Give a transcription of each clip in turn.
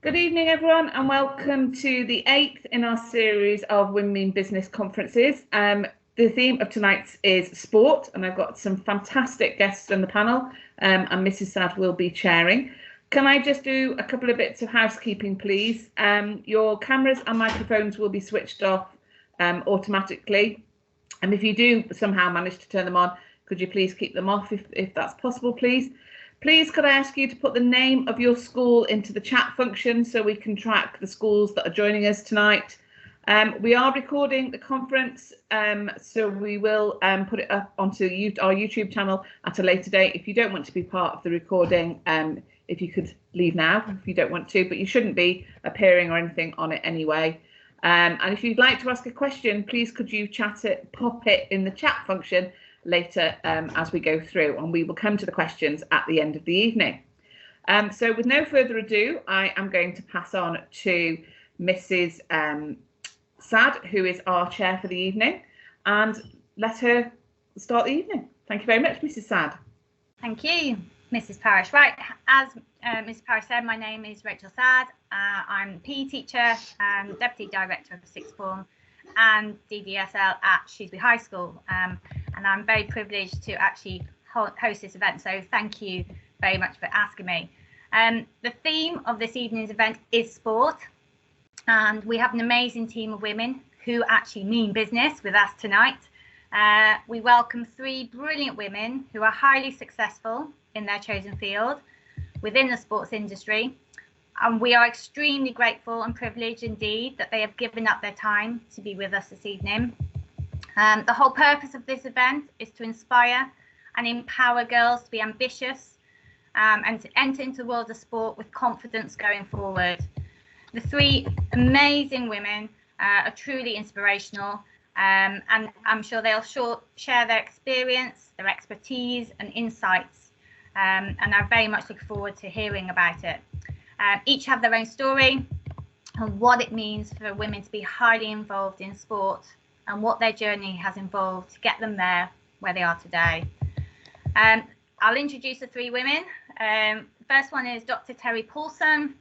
Good evening, everyone, and welcome to the 8th in our series of Women in Business conferences. The theme of tonight's is sport, and I've got some fantastic guests on the panel, and Mrs. Sad will be chairing. Can I just do a couple of bits of housekeeping, please? Your cameras and microphones will be switched off automatically, and if you do somehow manage to turn them on, could you please keep them off if that's possible, please? Please, could I ask you to put the name of your school into the chat function so we can track the schools that are joining us tonight. We are recording the conference, so we will put it up onto our YouTube channel at a later date. If you don't want to be part of the recording, if you could leave now, if you don't want to, but you shouldn't be appearing or anything on it anyway. And if you'd like to ask a question, please could you pop it in the chat function later as we go through, and we will come to the questions at the end of the evening. So with no further ado, I am going to pass on to Mrs. Sad, who is our chair for the evening, and let her start the evening. Thank you very much, Mrs. Sad. Thank you, Mrs. Parrish. Right, as Mrs. Parrish said, my name is Rachel Sad. I'm PE teacher and Deputy Director of Sixth Form and DDSL at Shrewsbury High School. And I'm very privileged to actually host this event, so thank you very much for asking me. The theme of this evening's event is sport, and we have an amazing team of women who actually mean business with us tonight. We welcome 3 brilliant women who are highly successful in their chosen field within the sports industry, and we are extremely grateful and privileged indeed that they have given up their time to be with us this evening. The whole purpose of this event is to inspire and empower girls to be ambitious and to enter into the world of sport with confidence going forward. The 3 amazing women are truly inspirational, and I'm sure they'll share their experience, their expertise and insights, and I very much look forward to hearing about it. Each have their own story and what it means for women to be highly involved in sport, and what their journey has involved to get them there where they are today. I'll introduce the 3 women. First one is Dr. Terry Paulson.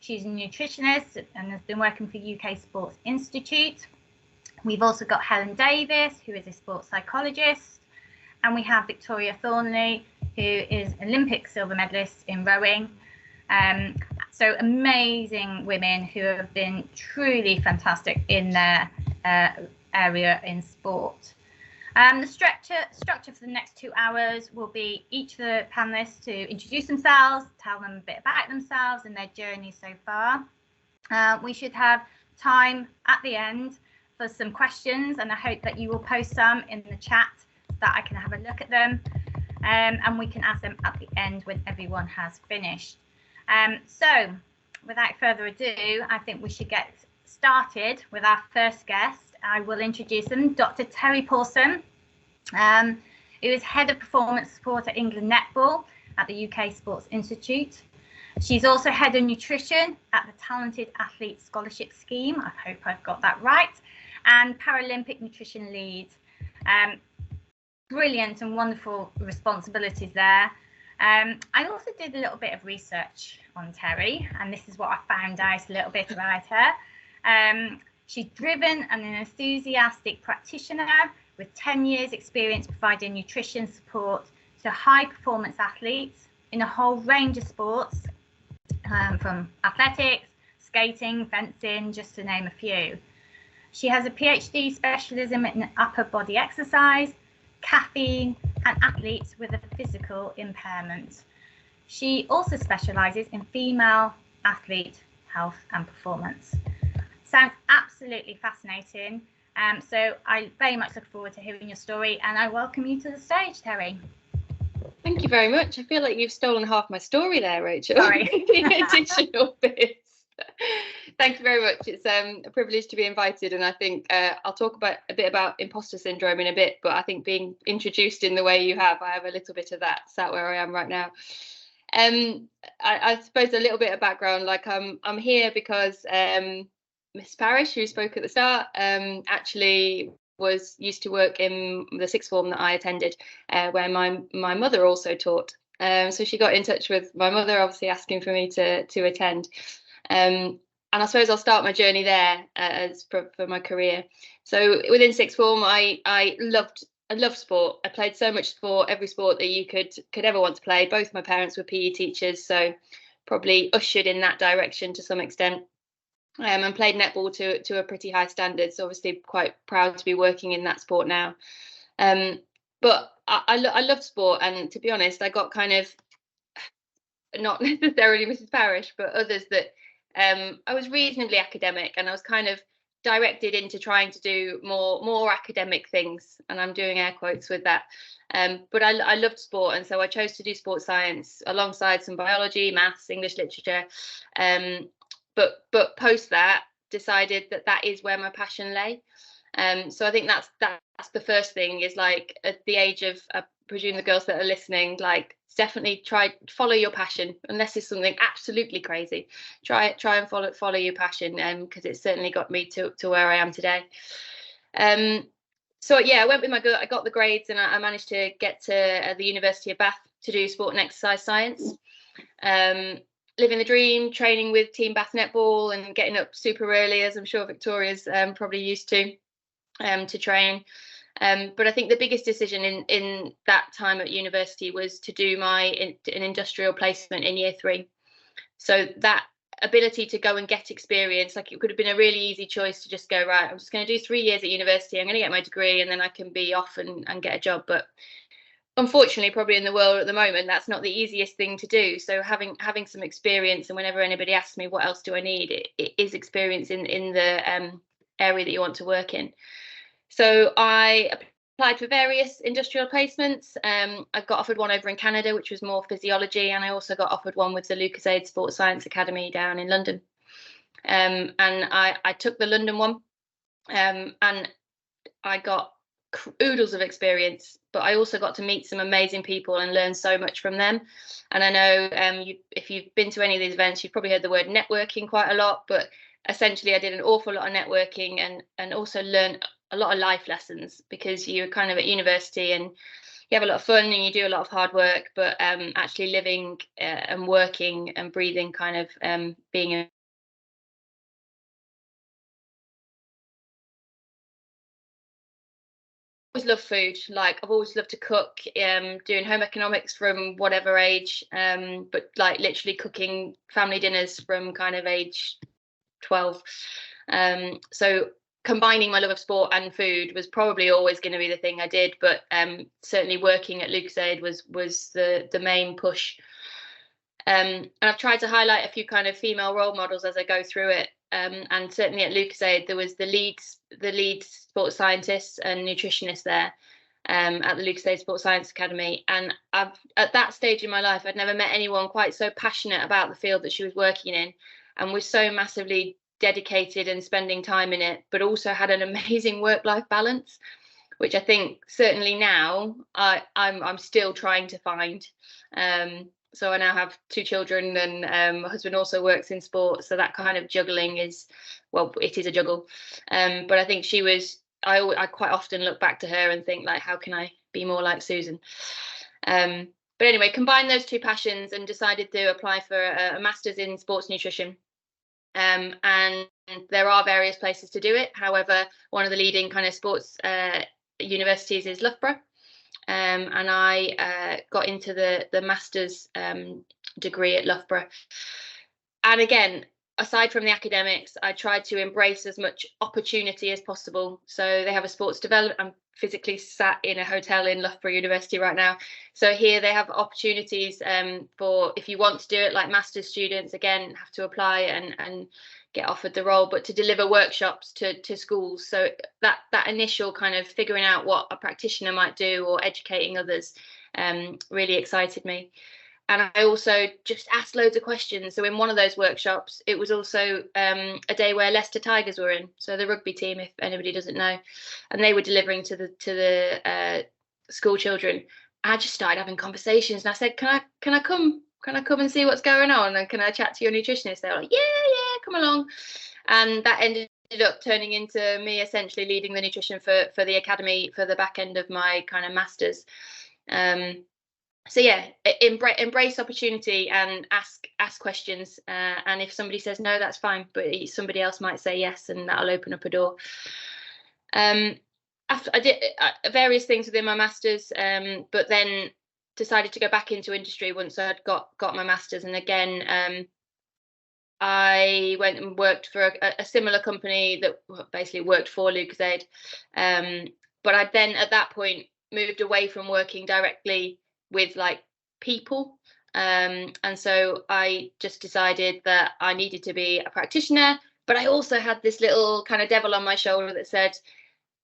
She's a nutritionist and has been working for UK Sports Institute. We've also got Helen Davis, who is a sports psychologist. And we have Victoria Thornley, who is Olympic silver medalist in rowing. So amazing women who have been truly fantastic in their area in sport. The structure for the next 2 hours will be each of the panelists to introduce themselves, tell them a bit about themselves and their journey so far. We should have time at the end for some questions, and I hope that you will post some in the chat so that I can have a look at them, and we can ask them at the end when everyone has finished. So without further ado, I think we should get started with our first guest. I will introduce them, Dr. Terry Paulson, who is Head of Performance Support at England Netball at the UK Sports Institute. She's also Head of Nutrition at the Talented Athlete Scholarship Scheme, I hope I've got that right, and Paralympic Nutrition Lead. Brilliant and wonderful responsibilities there. I also did a little bit of research on Terry, and this is what I found out a little bit about her. She's driven and an enthusiastic practitioner with 10 years experience providing nutrition support to high performance athletes in a whole range of sports, from athletics, skating, fencing, just to name a few. She has a PhD specialism in upper body exercise, caffeine and athletes with a physical impairment. She also specialises in female athlete health and performance. Sounds absolutely fascinating. So I very much look forward to hearing your story, and I welcome you to the stage, Terry. Thank you very much. I feel like you've stolen half my story there, Rachel. Sorry. The additional bits. Thank you very much. It's a privilege to be invited, and I think I'll talk a bit about imposter syndrome in a bit, but I think being introduced in the way you have, I have a little bit of that sat where I am right now. I suppose a little bit of background, like I'm here because Miss Parrish, who spoke at the start, actually used to work in the sixth form that I attended, where my mother also taught. So she got in touch with my mother, obviously asking for me to attend. And I suppose I'll start my journey there as for my career. So within sixth form, I loved sport. I played so much sport, every sport that you could ever want to play. Both my parents were PE teachers, so probably ushered in that direction to some extent. And played netball to a pretty high standard. So obviously quite proud to be working in that sport now. But I loved sport, and to be honest, I got kind of, not necessarily Mrs. Parish, but others, that I was reasonably academic, and I was kind of directed into trying to do more academic things, and I'm doing air quotes with that. But I loved sport, and so I chose to do sports science alongside some biology, maths, English literature. But post that, decided that is where my passion lay. So I think that's the first thing, is like at the age of, I presume the girls that are listening, like definitely follow your passion, unless it's something absolutely crazy. Try and follow your passion, because it's certainly got me to where I am today. So yeah, I went with my gut. I got the grades, and I managed to get to the University of Bath to do sport and exercise science. Living the dream, training with Team Bath Netball and getting up super early, as I'm sure Victoria's probably used to train. But I think the biggest decision in that time at university was to do an industrial placement in year 3. So that ability to go and get experience, like it could have been a really easy choice to just go, right, I'm just going to do 3 years at university, I'm going to get my degree, and then I can be off and get a job. But unfortunately, probably in the world at the moment, that's not the easiest thing to do. So having some experience, and whenever anybody asks me what else do I need, it is experience in the area that you want to work in. So I applied for various industrial placements. I got offered one over in Canada, which was more physiology, and I also got offered one with the Lucasade Sports Science Academy down in London. And I took the London one, and I got oodles of experience, but I also got to meet some amazing people and learn so much from them. And I know if you've been to any of these events, you've probably heard the word networking quite a lot, but essentially I did an awful lot of networking and also learned a lot of life lessons, because you're kind of at university and you have a lot of fun and you do a lot of hard work, but actually living and working and breathing, kind of being a love food. Like I've always loved to cook, doing home economics from whatever age, but like literally cooking family dinners from kind of age 12. So combining my love of sport and food was probably always going to be the thing I did, but certainly working at Lucasade was the main push. And I've tried to highlight a few kind of female role models as I go through it. And certainly at Lucasade, there was the lead sports scientists and nutritionists there at the Lucasade Sports Science Academy. And at that stage in my life, I'd never met anyone quite so passionate about the field that she was working in, and was so massively dedicated and spending time in it, but also had an amazing work-life balance, which I think certainly now I'm still trying to find. So I now have 2 children, and my husband also works in sport, so that kind of juggling is, well, it is a juggle. But I think she was, I quite often look back to her and think, like, how can I be more like Susan? But anyway, combined those 2 passions and decided to apply for a master's in sports nutrition. And there are various places to do it. However, one of the leading kind of sports universities is Loughborough. And I got into the master's degree at Loughborough. And again, aside from the academics, I tried to embrace as much opportunity as possible. So they have a sports development. I'm physically sat in a hotel in Loughborough University right now. So here they have opportunities for, if you want to do it, like master's students, again, have to apply and get offered the role, but to deliver workshops to schools. So that initial kind of figuring out what a practitioner might do or educating others really excited me. And I also just asked loads of questions. So in one of those workshops, it was also a day where Leicester Tigers were in, so the rugby team, if anybody doesn't know, and they were delivering to the school children. I just started having conversations, and I said, can I come and see what's going on, and can I chat to your nutritionist? They were like, yeah, come along. And that ended up turning into me essentially leading the nutrition for the academy for the back end of my kind of masters. so yeah, embrace opportunity and ask questions. And if somebody says no, that's fine, but somebody else might say yes, and that'll open up a door. After I did various things within my masters, but then decided to go back into industry once I'd got my masters. And again, I went and worked for a similar company that basically worked for Lucozade. But I then at that point moved away from working directly with like people. And so I just decided that I needed to be a practitioner, but I also had this little kind of devil on my shoulder that said,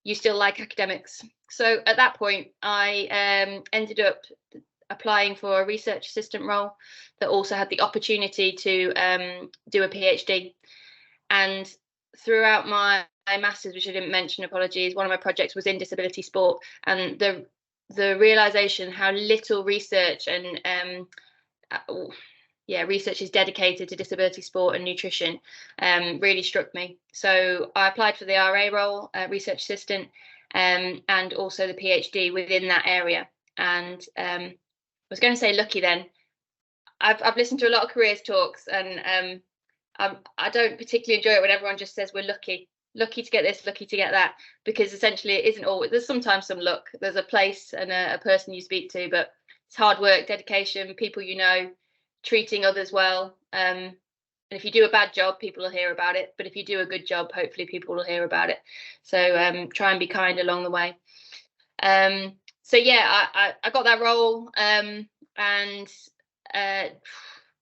you still like academics. So at that point, I ended up applying for a research assistant role that also had the opportunity to do a PhD. And throughout my masters, which I didn't mention, apologies, one of my projects was in disability sport, and the realization how little research and research is dedicated to disability sport and nutrition really struck me. So I applied for the RA role, research assistant, and also the PhD within that area. And I was going to say lucky then. I've listened to a lot of careers talks, and I don't particularly enjoy it when everyone just says we're lucky to get this, lucky to get that, because essentially it isn't always. There's sometimes some luck. There's a place and a person you speak to, but it's hard work, dedication, people you know, treating others well. And if you do a bad job, people will hear about it. But if you do a good job, hopefully people will hear about it. So try and be kind along the way. So yeah, I got that role, and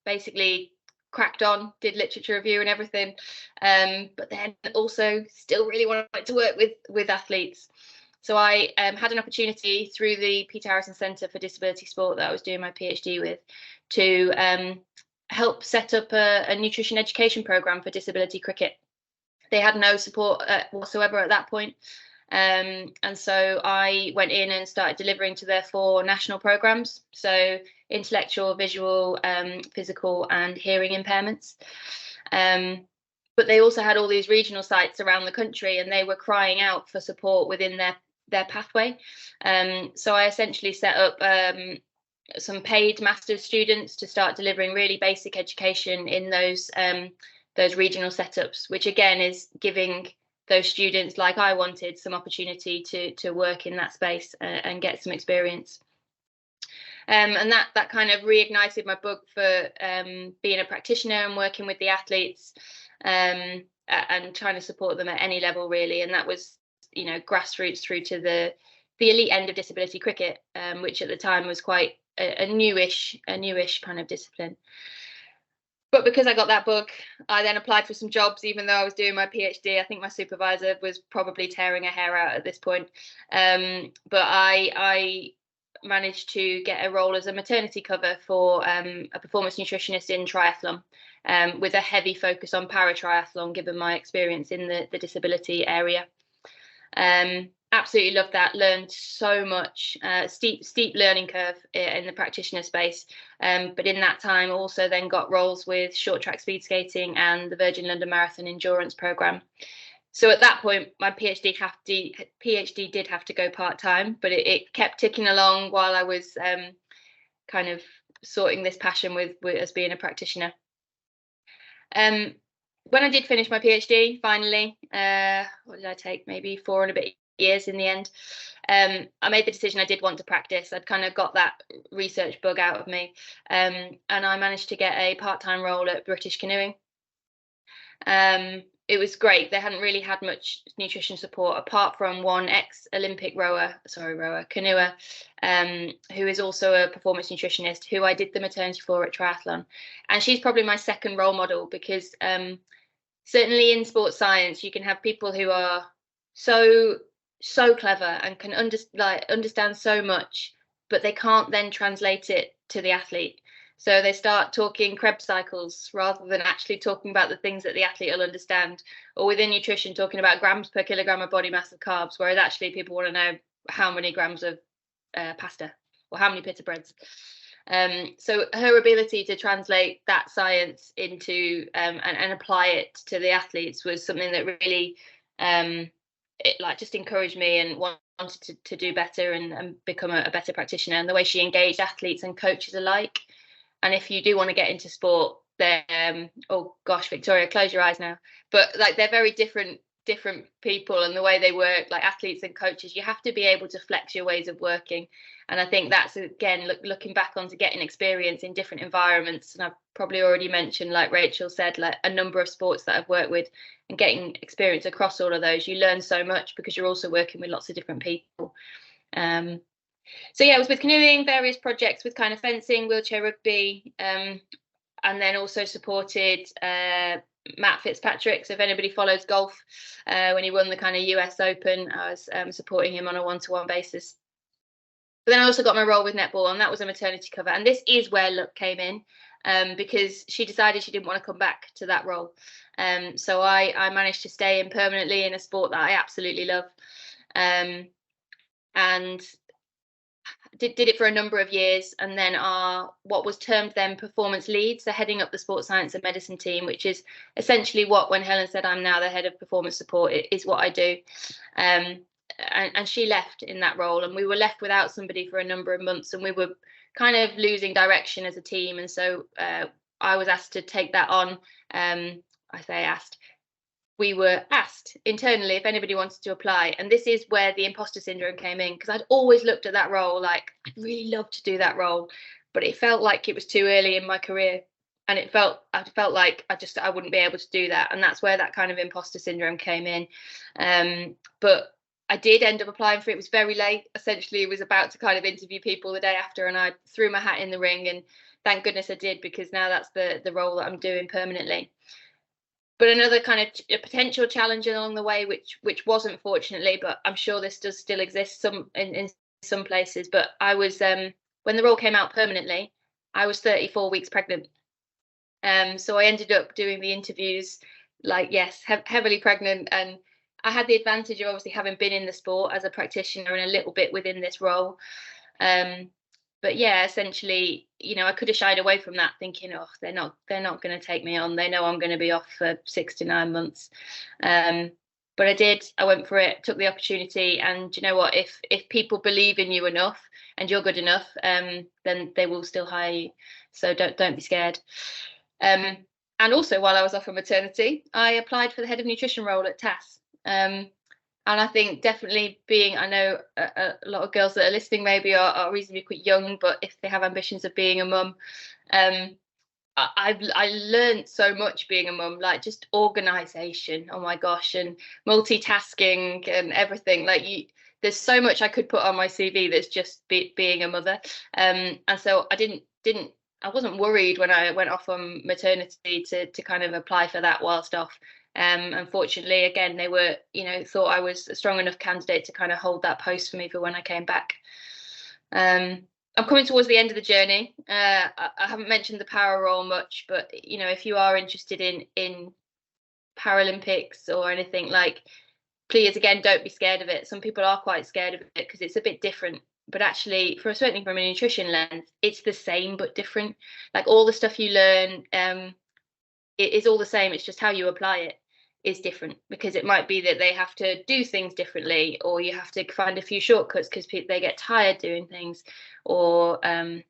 basically cracked on, did literature review and everything, but then also still really wanted to work with athletes. So I had an opportunity through the Peter Harrison Centre for Disability Sport that I was doing my PhD with to help set up a nutrition education programme for disability cricket. They had no support whatsoever at that point. And so I went in and started delivering to their 4 national programmes. So intellectual, visual, physical and hearing impairments. But they also had all these regional sites around the country, and they were crying out for support within their pathway. So I essentially set up some paid master's students to start delivering really basic education in those regional setups, which again is giving those students, like I wanted, some opportunity to work in that space and get some experience. And that kind of reignited my bug for being a practitioner and working with the athletes, and trying to support them at any level really. And that was, you know, grassroots through to the elite end of disability cricket, which at the time was quite a newish kind of discipline. But because I got that bug, I then applied for some jobs, even though I was doing my PhD. I think my supervisor was probably tearing her hair out at this point. But I managed to get a role as a maternity cover for a performance nutritionist in triathlon, with a heavy focus on para-triathlon, given my experience in the disability area. Absolutely loved that, learned so much, steep learning curve in the practitioner space, but in that time also then got roles with short track speed skating and the Virgin London Marathon endurance programme. So at that point my PhD did have to go part-time, but it kept ticking along while I was kind of sorting this passion with as being a practitioner. When I did finish my PhD finally, what did I take, maybe 4 and a bit years in the end, I made the decision I did want to practice. I'd kind of got that research bug out of me, and I managed to get a part-time role at British Canoeing. It was great. They hadn't really had much nutrition support apart from one ex-Olympic canoer, who is also a performance nutritionist who I did the maternity for at triathlon. And she's probably my second role model, because certainly in sports science, you can have people who are so clever and can understand so much, but they can't then translate it to the athlete. So they start talking Krebs cycles rather than actually talking about the things that the athlete will understand, or within nutrition talking about grams per kilogram of body mass of carbs, whereas actually people want to know how many grams of pasta or how many pita breads. So her ability to translate that science into and apply it to the athletes was something that really it like just encouraged me and wanted to do better and become a better practitioner, and the way she engaged athletes and coaches alike. And if you do want to get into sport, they're oh gosh, Victoria, close your eyes now, but like they're very different people, and the way they work, like athletes and coaches, you have to be able to flex your ways of working. And I think that's, again, looking back onto getting experience in different environments, and I've probably already mentioned, like Rachel said, like a number of sports that I've worked with, and getting experience across all of those, you learn so much because you're also working with lots of different people. So yeah, I was with canoeing, various projects with kind of fencing, wheelchair rugby, and then also supported Matt Fitzpatrick. So if anybody follows golf, when he won the kind of US Open, I was supporting him on a one-to-one basis. But then I also got my role with netball, and that was a maternity cover. And this is where luck came in, because she decided she didn't want to come back to that role. So I managed to stay in permanently in a sport that I absolutely love, and did it for a number of years. And then what was termed then performance leads, so heading up the sports science and medicine team, which is essentially what, when Helen said I'm now the head of performance support, it is what I do. And she left in that role, and we were left without somebody for a number of months, and we were kind of losing direction as a team. And so I was asked to take that on. We were asked internally if anybody wanted to apply, and this is where the imposter syndrome came in, because I'd always looked at that role like I'd really love to do that role, but it felt like it was too early in my career, and I felt like I wouldn't be able to do that, and that's where that kind of imposter syndrome came in. But I did end up applying for it. It was very late. Essentially, I was about to kind of interview people the day after, and I threw my hat in the ring, and thank goodness I did, because now that's the role that I'm doing permanently. But another kind of a potential challenge along the way, which wasn't, fortunately, but I'm sure this does still exist in some places. But I was when the role came out permanently, I was 34 weeks pregnant. So I ended up doing the interviews, like, yes, heavily pregnant, and I had the advantage of obviously having been in the sport as a practitioner and a little bit within this role. But yeah, essentially, I could have shied away from that, thinking, oh, they're not going to take me on. They know I'm going to be off for 6 to 9 months. But I did. I went for it, took the opportunity, and you know what? If people believe in you enough and you're good enough, then they will still hire you. So don't be scared. And also, while I was off on maternity, I applied for the head of nutrition role at TAS. And I think definitely I know a lot of girls that are listening maybe are reasonably quite young, but if they have ambitions of being a mum, I learned so much being a mum, like just organisation, oh my gosh, and multitasking and everything. Like there's so much I could put on my CV that's just being a mother. And so I wasn't worried when I went off on maternity to kind of apply for that whilst off. Unfortunately, again, they were, thought I was a strong enough candidate to kind of hold that post for me for when I came back. I'm coming towards the end of the journey. I haven't mentioned the para role much, but if you are interested in Paralympics or anything, like, please, again, don't be scared of it. Some people are quite scared of it because it's a bit different. But actually, certainly from a nutrition lens, it's the same but different. Like all the stuff you learn, it is all the same. It's just how you apply it is different, because it might be that they have to do things differently, or you have to find a few shortcuts because they get tired doing things, or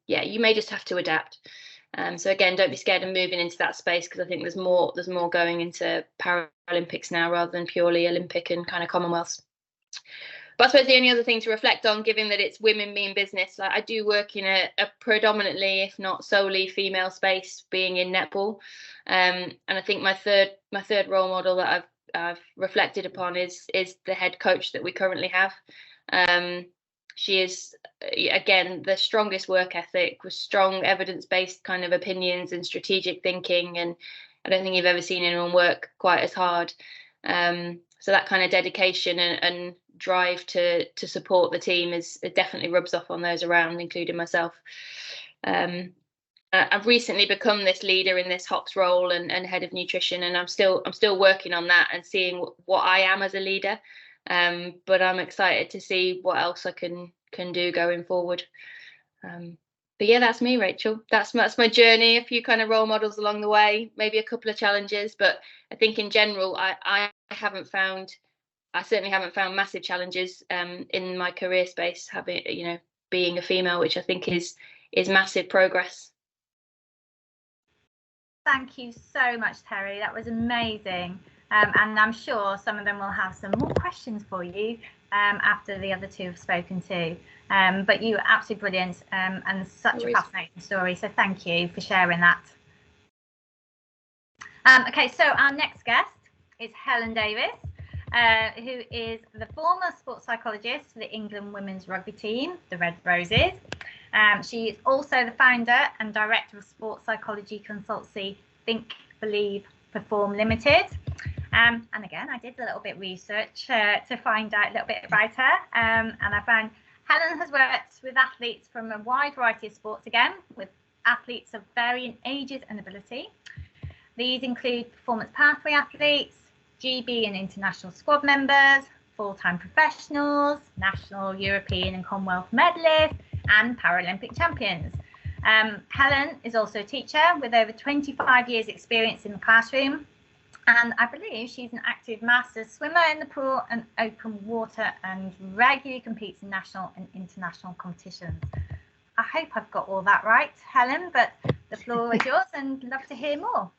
you may just have to adapt. So again, don't be scared of moving into that space, because I think there's more going into Paralympics now rather than purely Olympic and kind of Commonwealths. But I suppose the only other thing to reflect on, given that it's women mean business, like I do work in a predominantly, if not solely, female space, being in netball, and I think my third role model that I've reflected upon is the head coach that we currently have. She is, again, the strongest work ethic, with strong evidence-based kind of opinions and strategic thinking, and I don't think you've ever seen anyone work quite as hard. So that kind of dedication and drive to support the team it definitely rubs off on those around, including myself. I've recently become this leader in this HOPS role and head of nutrition, and I'm still working on that and seeing what I am as a leader. But I'm excited to see what else I can do going forward. But yeah, that's me, Rachel. That's my journey. A few kind of role models along the way, maybe a couple of challenges, but I think in general, I haven't found I certainly haven't found massive challenges in my career space, having, you know, being a female, which I think is massive progress. Thank you so much, Terry. That was amazing. And I'm sure some of them will have some more questions for you after the other two have spoken too. But you were absolutely brilliant and such a fascinating story. So thank you for sharing that. Okay, so our next guest is Helen Davis, who is the former sports psychologist for the England women's rugby team, the Red Roses. She is also the founder and director of sports psychology consultancy Think, Believe, Perform Limited. And again, I did a little bit of research to find out a little bit about her. And I found Helen has worked with athletes from a wide variety of sports, again, with athletes of varying ages and ability. These include performance pathway athletes, GB and international squad members, full-time professionals, national, European and Commonwealth medalists, and Paralympic champions. Helen is also a teacher with over 25 years experience in the classroom, and I believe she's an active masters swimmer in the pool and open water and regularly competes in national and international competitions. I hope I've got all that right, Helen, but the floor is yours and love to hear more.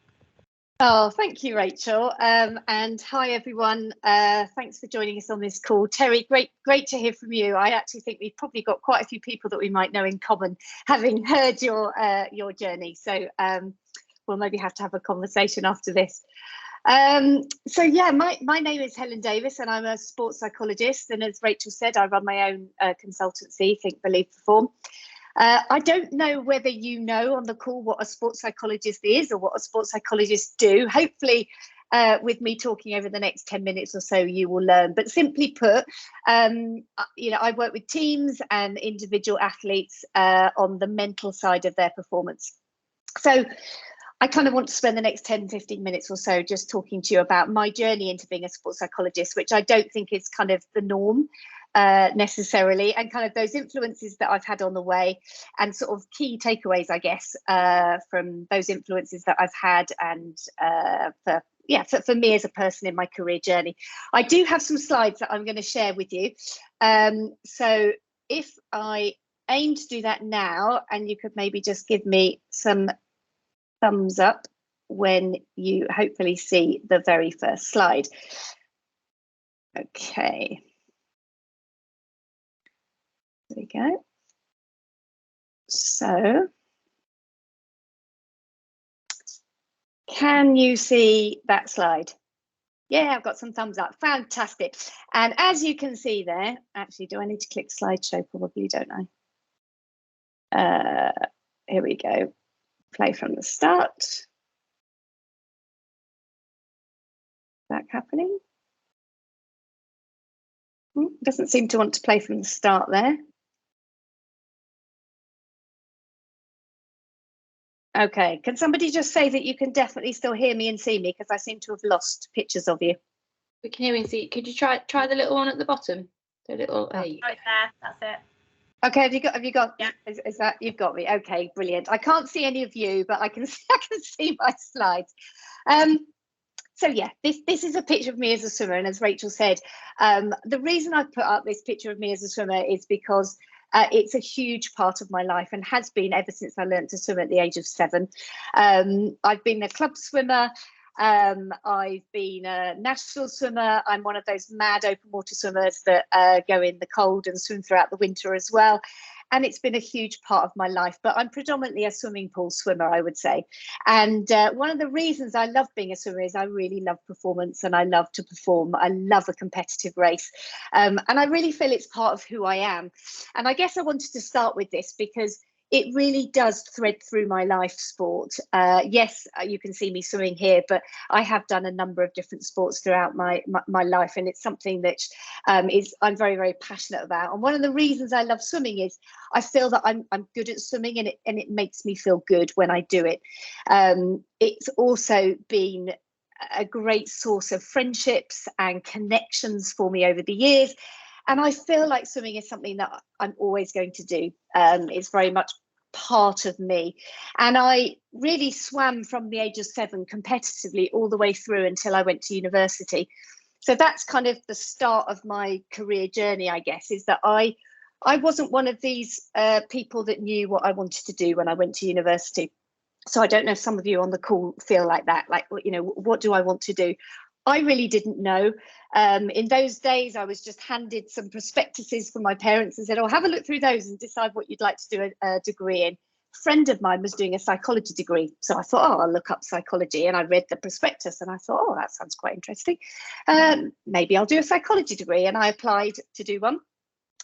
Oh, thank you, Rachel. And hi, everyone. Thanks for joining us on this call. Terry, great to hear from you. I actually think we've probably got quite a few people that we might know in common, having heard your journey. So we'll maybe have to have a conversation after this. So yeah, my name is Helen Davis and I'm a sports psychologist. And as Rachel said, I run my own consultancy, Think, Believe, Perform. I don't know whether you know on the call what a sports psychologist is or what a sports psychologist do. Hopefully, with me talking over the next 10 minutes or so, you will learn. But simply put, you know, I work with teams and individual athletes on the mental side of their performance. So I kind of want to spend the next 10, 15 minutes or so just talking to you about my journey into being a sports psychologist, which I don't think is kind of the norm. Necessarily, and kind of those influences that I've had on the way and sort of key takeaways, I guess, from those influences that I've had and for me as a person in my career journey. I do have some slides that I'm going to share with you. So if I aim to do that now, and you could maybe just give me some thumbs up when you hopefully see the very first slide. Okay. There we go. So, can you see that slide? Yeah, I've got some thumbs up. Fantastic. And as you can see there, actually, do I need to click slideshow? Probably, don't I? Here we go. Play from the start. Is that happening? Doesn't seem to want to play from the start there. Okay, can somebody just say that you can definitely still hear me and see me, because I seem to have lost pictures of you. We can hear and see. Could you try the little one at the bottom? The little Right there, that's it. Okay, have you got? Yeah. Is that, you've got me? Okay, brilliant. I can't see any of you, but I can see my slides. So yeah, this is a picture of me as a swimmer, and as Rachel said, the reason I put up this picture of me as a swimmer is because it's a huge part of my life and has been ever since I learned to swim at the age of 7. I've been a club swimmer. I've been a national swimmer. I'm one of those mad open water swimmers that go in the cold and swim throughout the winter as well. And it's been a huge part of my life, but I'm predominantly a swimming pool swimmer, I would say. And one of the reasons I love being a swimmer is I really love performance and I love to perform. I love a competitive race. And I really feel it's part of who I am. And I guess I wanted to start with this because it really does thread through my life sport. Yes, you can see me swimming here, but I have done a number of different sports throughout my life, and it's something that I'm very, very passionate about. And one of the reasons I love swimming is I feel that I'm good at swimming, and it makes me feel good when I do it. It's also been a great source of friendships and connections for me over the years. And I feel like swimming is something that I'm always going to do. It's very much part of me. And I really swam from the age of 7 competitively all the way through until I went to university. So that's kind of the start of my career journey, I guess, is that I wasn't one of these people that knew what I wanted to do when I went to university. So I don't know if some of you on the call feel like that, like, you know, what do I want to do? I really didn't know. In those days, I was just handed some prospectuses from my parents and said, oh, have a look through those and decide what you'd like to do a degree in. A friend of mine was doing a psychology degree. So I thought, oh, I'll look up psychology. And I read the prospectus and I thought, oh, that sounds quite interesting. Maybe I'll do a psychology degree. And I applied to do one.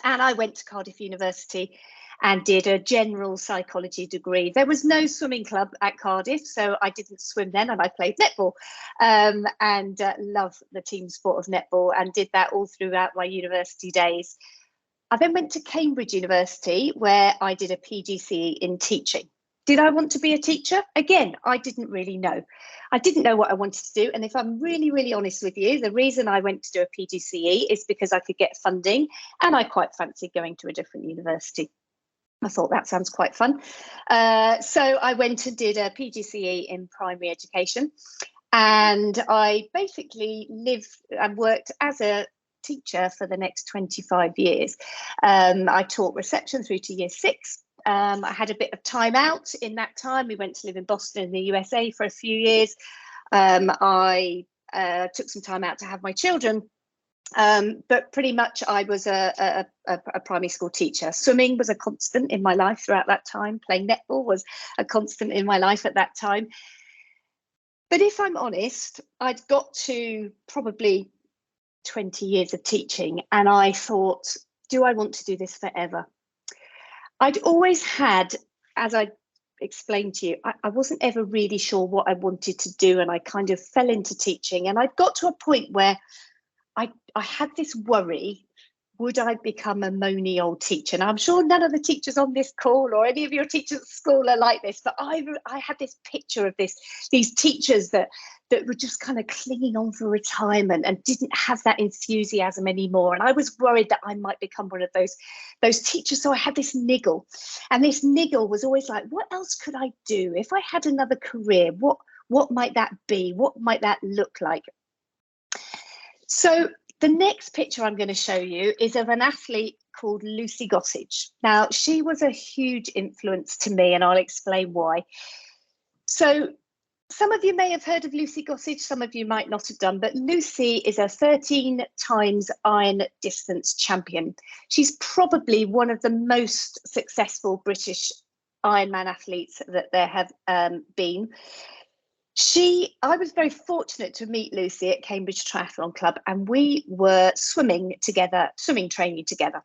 And I went to Cardiff University and did a general psychology degree. There was no swimming club at Cardiff, so I didn't swim then, and I played netball and love the team sport of netball, and did that all throughout my university days. I then went to Cambridge University, where I did a PGCE in teaching. Did I want to be a teacher? Again, I didn't really know. I didn't know what I wanted to do. And if I'm really, really honest with you, the reason I went to do a PGCE is because I could get funding, and I quite fancied going to a different university. I thought that sounds quite fun. So I went and did a PGCE in primary education, and I basically lived and worked as a teacher for the next 25 years. I taught reception through to year 6. I had a bit of time out in that time. We went to live in Boston in the USA for a few years. I took some time out to have my children. But pretty much I was a primary school teacher. Swimming was a constant in my life throughout that time. Playing netball was a constant in my life at that time. But if I'm honest, I'd got to probably 20 years of teaching, and I thought, do I want to do this forever? I'd always had, as I explained to you, I wasn't ever really sure what I wanted to do, and I kind of fell into teaching. And I'd got to a point where I had this worry, would I become a moany old teacher? And I'm sure none of the teachers on this call or any of your teachers at school are like this, but I had this picture of these teachers that were just kind of clinging on for retirement and didn't have that enthusiasm anymore. And I was worried that I might become one of those teachers. So I had this niggle, and this niggle was always like, what else could I do? If I had another career, what might that be? What might that look like? So the next picture I'm going to show you is of an athlete called Lucy Gossage. Now, she was a huge influence to me, and I'll explain why. So some of you may have heard of Lucy Gossage, some of you might not have done, but Lucy is a 13 times iron distance champion. She's probably one of the most successful British Ironman athletes that there have been. I was very fortunate to meet Lucy at Cambridge Triathlon Club, and we were swimming training together.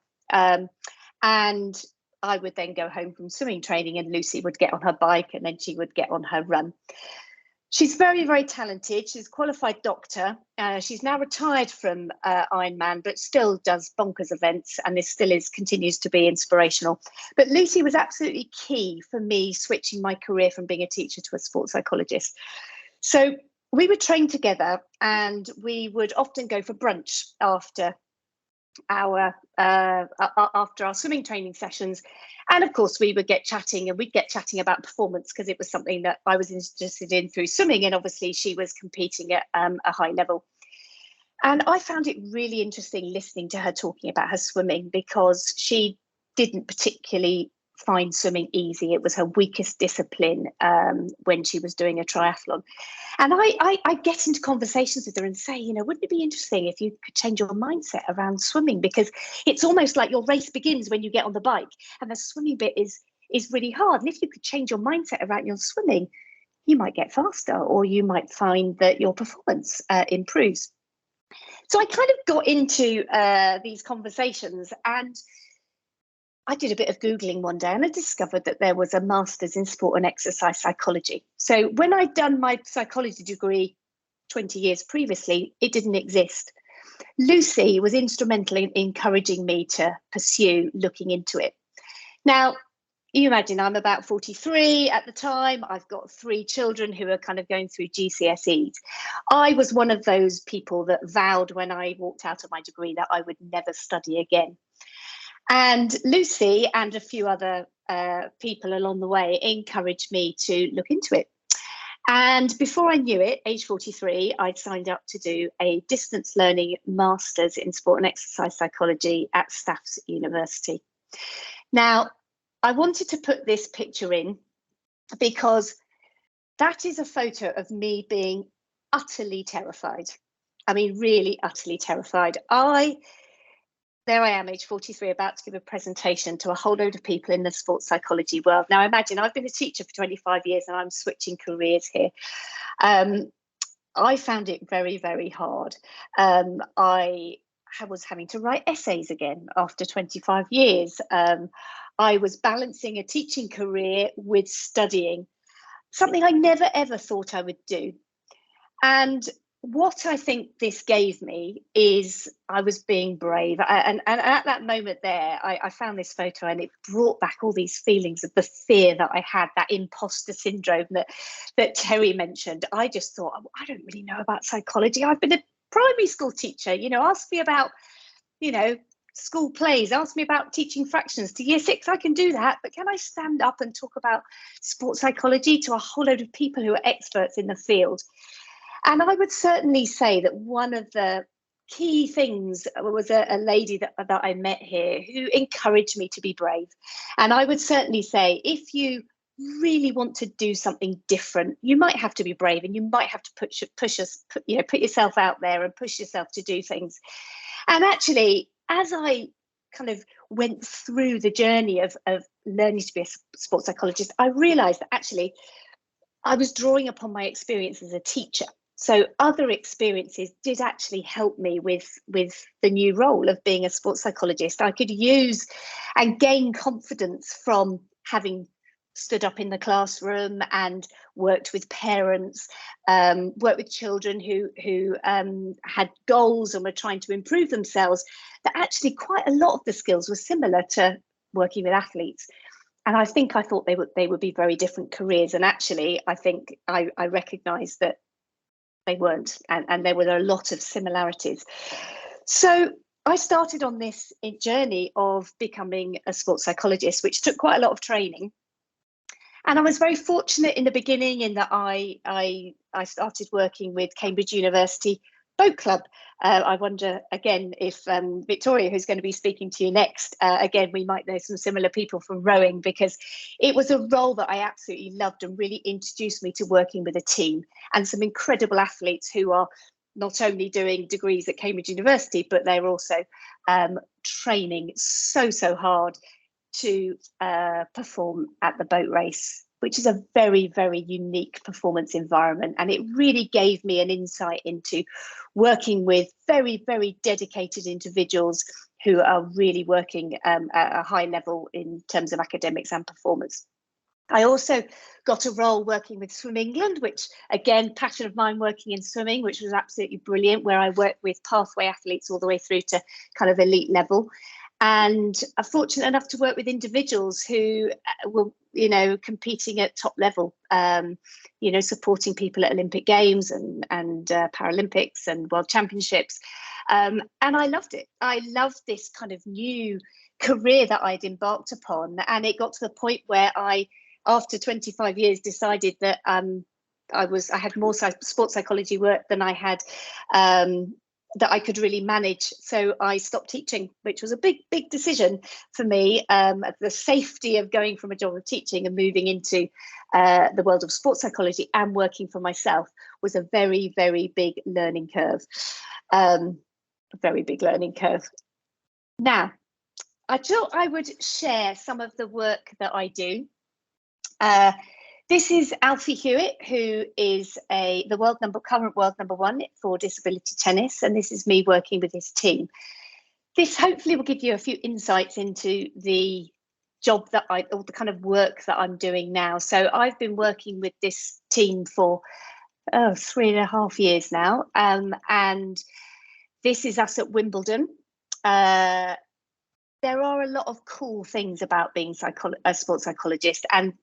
And I would then go home from swimming training, and Lucy would get on her bike, and then she would get on her run. She's very, very talented. She's a qualified doctor. She's now retired from Ironman, but still does bonkers events, and this still continues to be inspirational. But Lucy was absolutely key for me switching my career from being a teacher to a sports psychologist. So we would train together, and we would often go for brunch after our swimming training sessions. And of course, we would get chatting, and we'd get chatting about performance, because it was something that I was interested in through swimming. And obviously, she was competing at a high level. And I found it really interesting listening to her talking about her swimming, because she didn't particularly find swimming easy. It was her weakest discipline when she was doing a triathlon. And I get into conversations with her and say, wouldn't it be interesting if you could change your mindset around swimming? Because it's almost like your race begins when you get on the bike, and the swimming bit is really hard. And if you could change your mindset around your swimming, you might get faster, or you might find that your performance improves. So I kind of got into these conversations, and I did a bit of Googling one day, and I discovered that there was a master's in sport and exercise psychology. So when I'd done my psychology degree 20 years previously, it didn't exist. Lucy was instrumental in encouraging me to pursue looking into it. Now, you imagine I'm about 43 at the time. I've got 3 children who are kind of going through GCSEs. I was one of those people that vowed when I walked out of my degree that I would never study again. And Lucy and a few other people along the way encouraged me to look into it. And before I knew it, age 43, I'd signed up to do a distance learning master's in sport and exercise psychology at Staffs University. Now, I wanted to put this picture in because that is a photo of me being utterly terrified. I mean, really utterly terrified. There I am, age 43, about to give a presentation to a whole load of people in the sports psychology world. Now, imagine I've been a teacher for 25 years and I'm switching careers here. I found it very, very hard. I was having to write essays again after 25 years. I was balancing a teaching career with studying, something I never, ever thought I would do. And what I think this gave me is I was being brave. And at that moment there, I found this photo and it brought back all these feelings of the fear that I had, that imposter syndrome that Terry mentioned. I just thought, oh, I don't really know about psychology. I've been a primary school teacher, ask me about, school plays, ask me about teaching fractions to year 6. I can do that. But can I stand up and talk about sports psychology to a whole load of people who are experts in the field? And I would certainly say that one of the key things was a lady that I met here who encouraged me to be brave. And I would certainly say, if you really want to do something different, you might have to be brave, and you might have to put yourself out there and push yourself to do things. And actually, as I kind of went through the journey of learning to be a sports psychologist, I realized that actually I was drawing upon my experience as a teacher. So other experiences did actually help me with the new role of being a sports psychologist. I could use and gain confidence from having stood up in the classroom and worked with parents, worked with children who had goals and were trying to improve themselves, that actually quite a lot of the skills were similar to working with athletes. And I thought they would be very different careers. And actually, I think I recognised that they weren't, and there were a lot of similarities. So I started on this journey of becoming a sports psychologist, which took quite a lot of training. And I was very fortunate in the beginning in that I started working with Cambridge University Boat Club. I wonder again if Victoria, who's going to be speaking to you next, again, we might know some similar people from rowing, because it was a role that I absolutely loved and really introduced me to working with a team and some incredible athletes who are not only doing degrees at Cambridge University, but they're also training so hard to perform at the boat race, which is a very, very unique performance environment. And it really gave me an insight into working with very, very dedicated individuals who are really working at a high level in terms of academics and performance. I also got a role working with Swim England, which again, passion of mine working in swimming, which was absolutely brilliant, where I worked with pathway athletes all the way through to kind of elite level. And I'm fortunate enough to work with individuals who were, competing at top level, supporting people at Olympic Games and Paralympics and World Championships. And I loved it. I loved this kind of new career that I'd embarked upon. And it got to the point where I, after 25 years, decided that I had more sports psychology work than I had that I could really manage. So I stopped teaching, which was a big decision for me. The safety of going from a job of teaching and moving into the world of sports psychology and working for myself was a very, very big learning curve. Now, I thought I would share some of the work that I do. This is Alfie Hewitt, who is the current world number 1 for disability tennis, and this is me working with his team. This hopefully will give you a few insights into the job or the kind of work that I'm doing now. So I've been working with this team for 3.5 years now, and this is us at Wimbledon. There are a lot of cool things about being a sports psychologist, and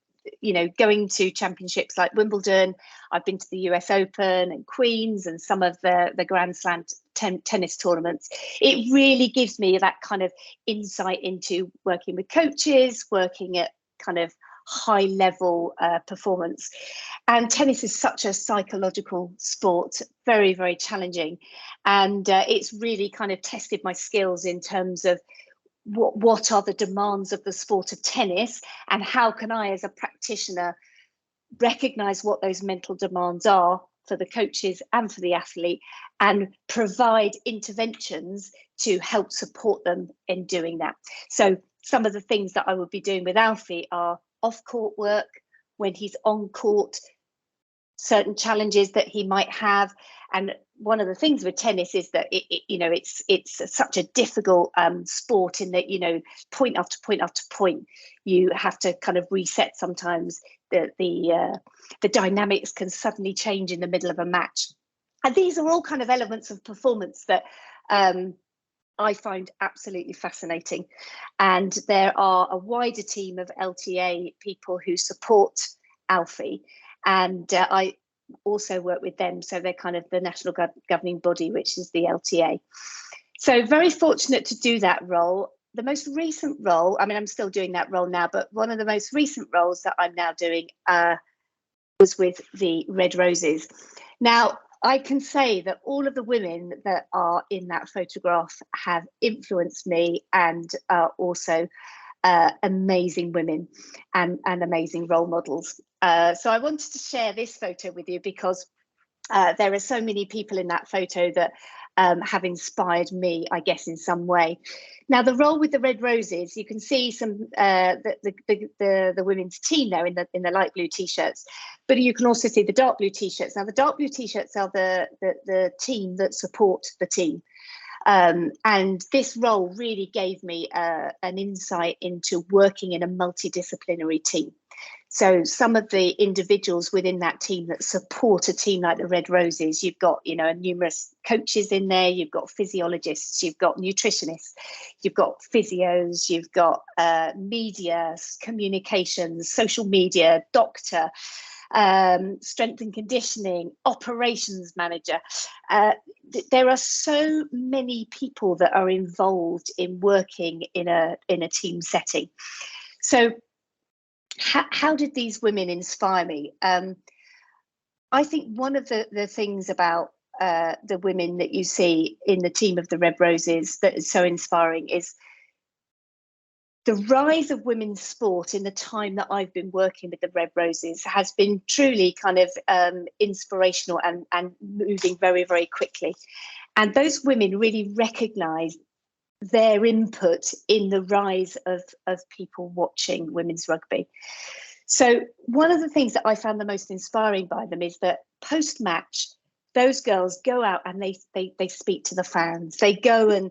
going to championships like Wimbledon. I've been to the US Open and Queen's and some of the Grand Slam tennis tournaments. It really gives me that kind of insight into working with coaches, working at kind of high level performance. And tennis is such a psychological sport, very, very challenging. And it's really kind of tested my skills in terms of what are the demands of the sport of tennis, and how can I, as a practitioner, recognize what those mental demands are for the coaches and for the athlete, and provide interventions to help support them in doing that. So some of the things that I would be doing with Alfie are off-court work, when he's on court, certain challenges that he might have. And one of the things with tennis is that it's such a difficult sport, in that point after point after point, you have to kind of reset sometimes. The dynamics can suddenly change in the middle of a match, and these are all kind of elements of performance that I find absolutely fascinating. And there are a wider team of LTA people who support Alfie, and I also work with them. So they're kind of the national governing body, which is the LTA. So very fortunate to do that role. The most recent role, I mean, I'm still doing that role now, but one of the most recent roles that I'm now doing was with the Red Roses. Now, I can say that all of the women that are in that photograph have influenced me, and are also amazing women and amazing role models. So I wanted to share this photo with you because there are so many people in that photo that have inspired me, I guess, in some way. Now, the role with the Red Roses, you can see some the women's team there in the light blue t-shirts, but you can also see the dark blue t-shirts. Now, the dark blue t-shirts are the team that support the team. And this role really gave me an insight into working in a multidisciplinary team. So some of the individuals within that team that support a team like the Red Roses, you've got, numerous coaches in there, you've got physiologists, you've got nutritionists, you've got physios, you've got media, communications, social media, doctor, strength and conditioning, operations manager. There are so many people that are involved in working in a team setting. So how did these women inspire me? I think one of the things about the women that you see in the team of the Red Roses that is so inspiring is the rise of women's sport in the time that I've been working with the Red Roses has been truly kind of inspirational and moving very, very quickly. And those women really recognise their input in the rise of people watching women's rugby. So one of the things that I found the most inspiring by them is that post-match, those girls go out and they speak to the fans. They go and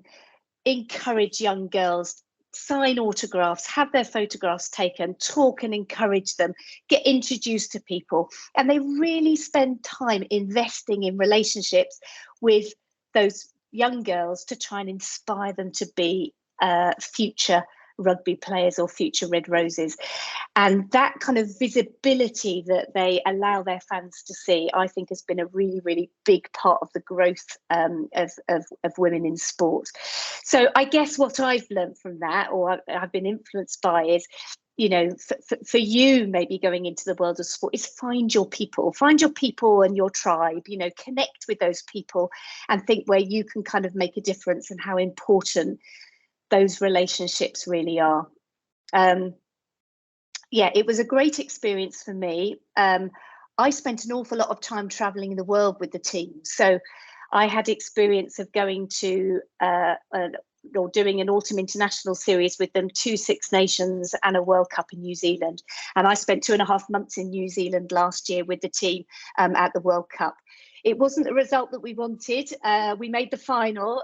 encourage young girls, sign autographs, have their photographs taken, talk and encourage them, get introduced to people. And they really spend time investing in relationships with those young girls to try and inspire them to be future rugby players or future Red Roses. And that kind of visibility that they allow their fans to see, I think, has been a really, really big part of the growth of women in sport. So I guess what I've learned from that, or I've been influenced by, is, for you maybe going into the world of sport, is find your people and your tribe, connect with those people and think where you can kind of make a difference and how important those relationships really are. It was a great experience for me. I spent an awful lot of time traveling the world with the team. So I had experience of going to or doing an autumn international series with them, 2 Six Nations and a World Cup in New Zealand. And I spent 2.5 months in New Zealand last year with the team at the World Cup. It wasn't the result that we wanted. We made the final,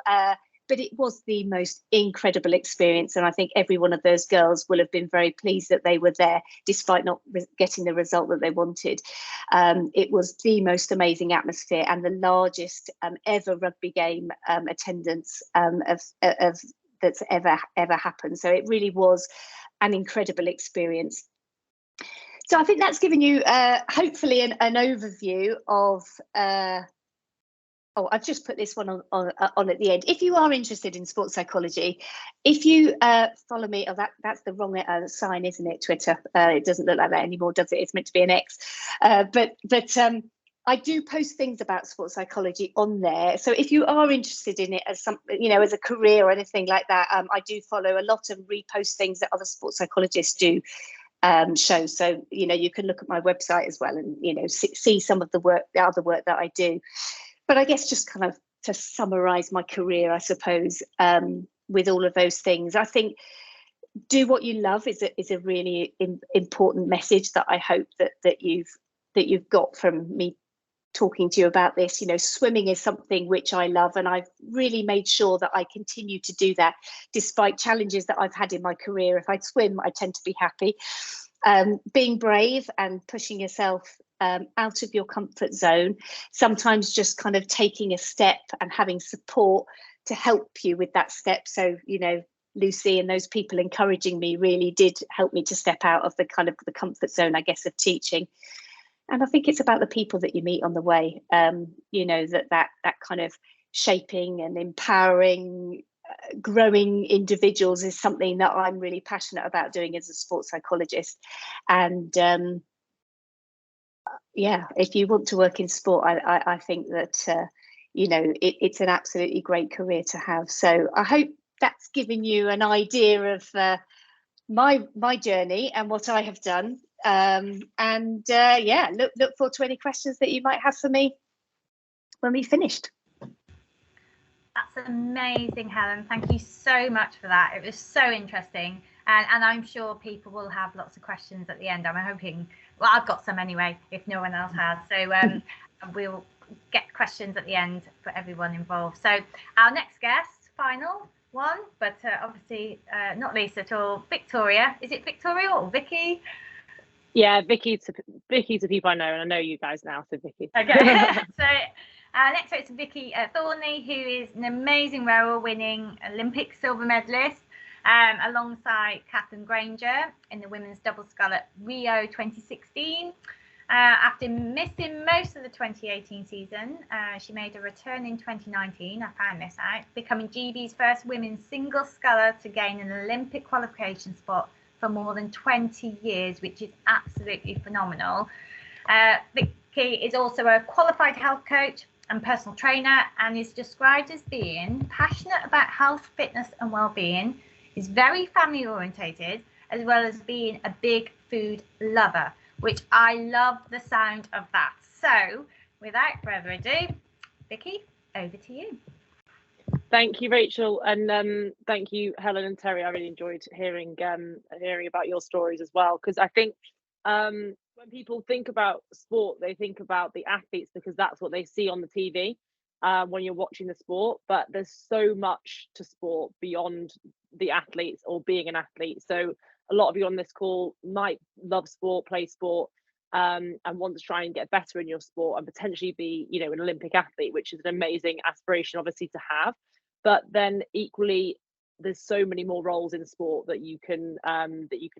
but it was the most incredible experience. And I think every one of those girls will have been very pleased that they were there, despite not getting the result that they wanted. It was the most amazing atmosphere and the largest ever rugby game attendance that's ever happened. So it really was an incredible experience. So I think that's given you hopefully an overview of Oh, I've just put this one on at the end. If you are interested in sports psychology, if you follow me, that's the wrong sign, isn't it? Twitter. It doesn't look like that anymore, does it? It's meant to be an X. But I do post things about sports psychology on there. So if you are interested in it as as a career or anything like that, I do follow a lot and repost things that other sports psychologists do. Show. So you can look at my website as well and see some of the other work that I do. But I guess just kind of to summarize my career, I suppose, with all of those things, I think do what you love is a really important message that I hope that you've got from me talking to you about this. Swimming is something which I love, and I've really made sure that I continue to do that despite challenges that I've had in my career. If I swim, I tend to be happy. Being brave and pushing yourself out of your comfort zone, sometimes just kind of taking a step and having support to help you with that step. So Lucy and those people encouraging me really did help me to step out of the comfort zone, I guess, of teaching. And I think it's about the people that you meet on the way, that kind of shaping and empowering, growing individuals is something that I'm really passionate about doing as a sports psychologist. And if you want to work in sport, I think that, it's an absolutely great career to have. So I hope that's given you an idea of my journey and what I have done. Look forward to any questions that you might have for me when we finished. That's amazing, Helen. Thank you so much for that. It was so interesting. And I'm sure people will have lots of questions at the end. I'm hoping, well, I've got some anyway, if no one else has. So we'll get questions at the end for everyone involved. So our next guest, final one, but obviously not least at all, Victoria. Is it Victoria or Vicky? Yeah, Vicky's the people I know, and I know you guys now, so Vicky. Okay. So next up is Vicky Thornley, who is an amazing rower-winning Olympic silver medalist, alongside Catherine Granger in the women's double scull at Rio 2016. After missing most of the 2018 season, she made a return in 2019. I found this out, becoming GB's first women's single sculler to gain an Olympic qualification spot for more than 20 years, which is absolutely phenomenal. Vicky is also a qualified health coach and personal trainer, and is described as being passionate about health, fitness and well-being, is very family orientated, as well as being a big food lover, which I love the sound of that. So without further ado, Vicky, over to you. Thank you, Rachel, and thank you, Helen and Terry. I really enjoyed hearing about your stories as well, because I think when people think about sport, they think about the athletes because that's what they see on the TV when you're watching the sport. But there's so much to sport beyond the athletes or being an athlete. So a lot of you on this call might love sport, play sport, and want to try and get better in your sport and potentially be, an Olympic athlete, which is an amazing aspiration, obviously, to have. But then equally, there's so many more roles in sport that you can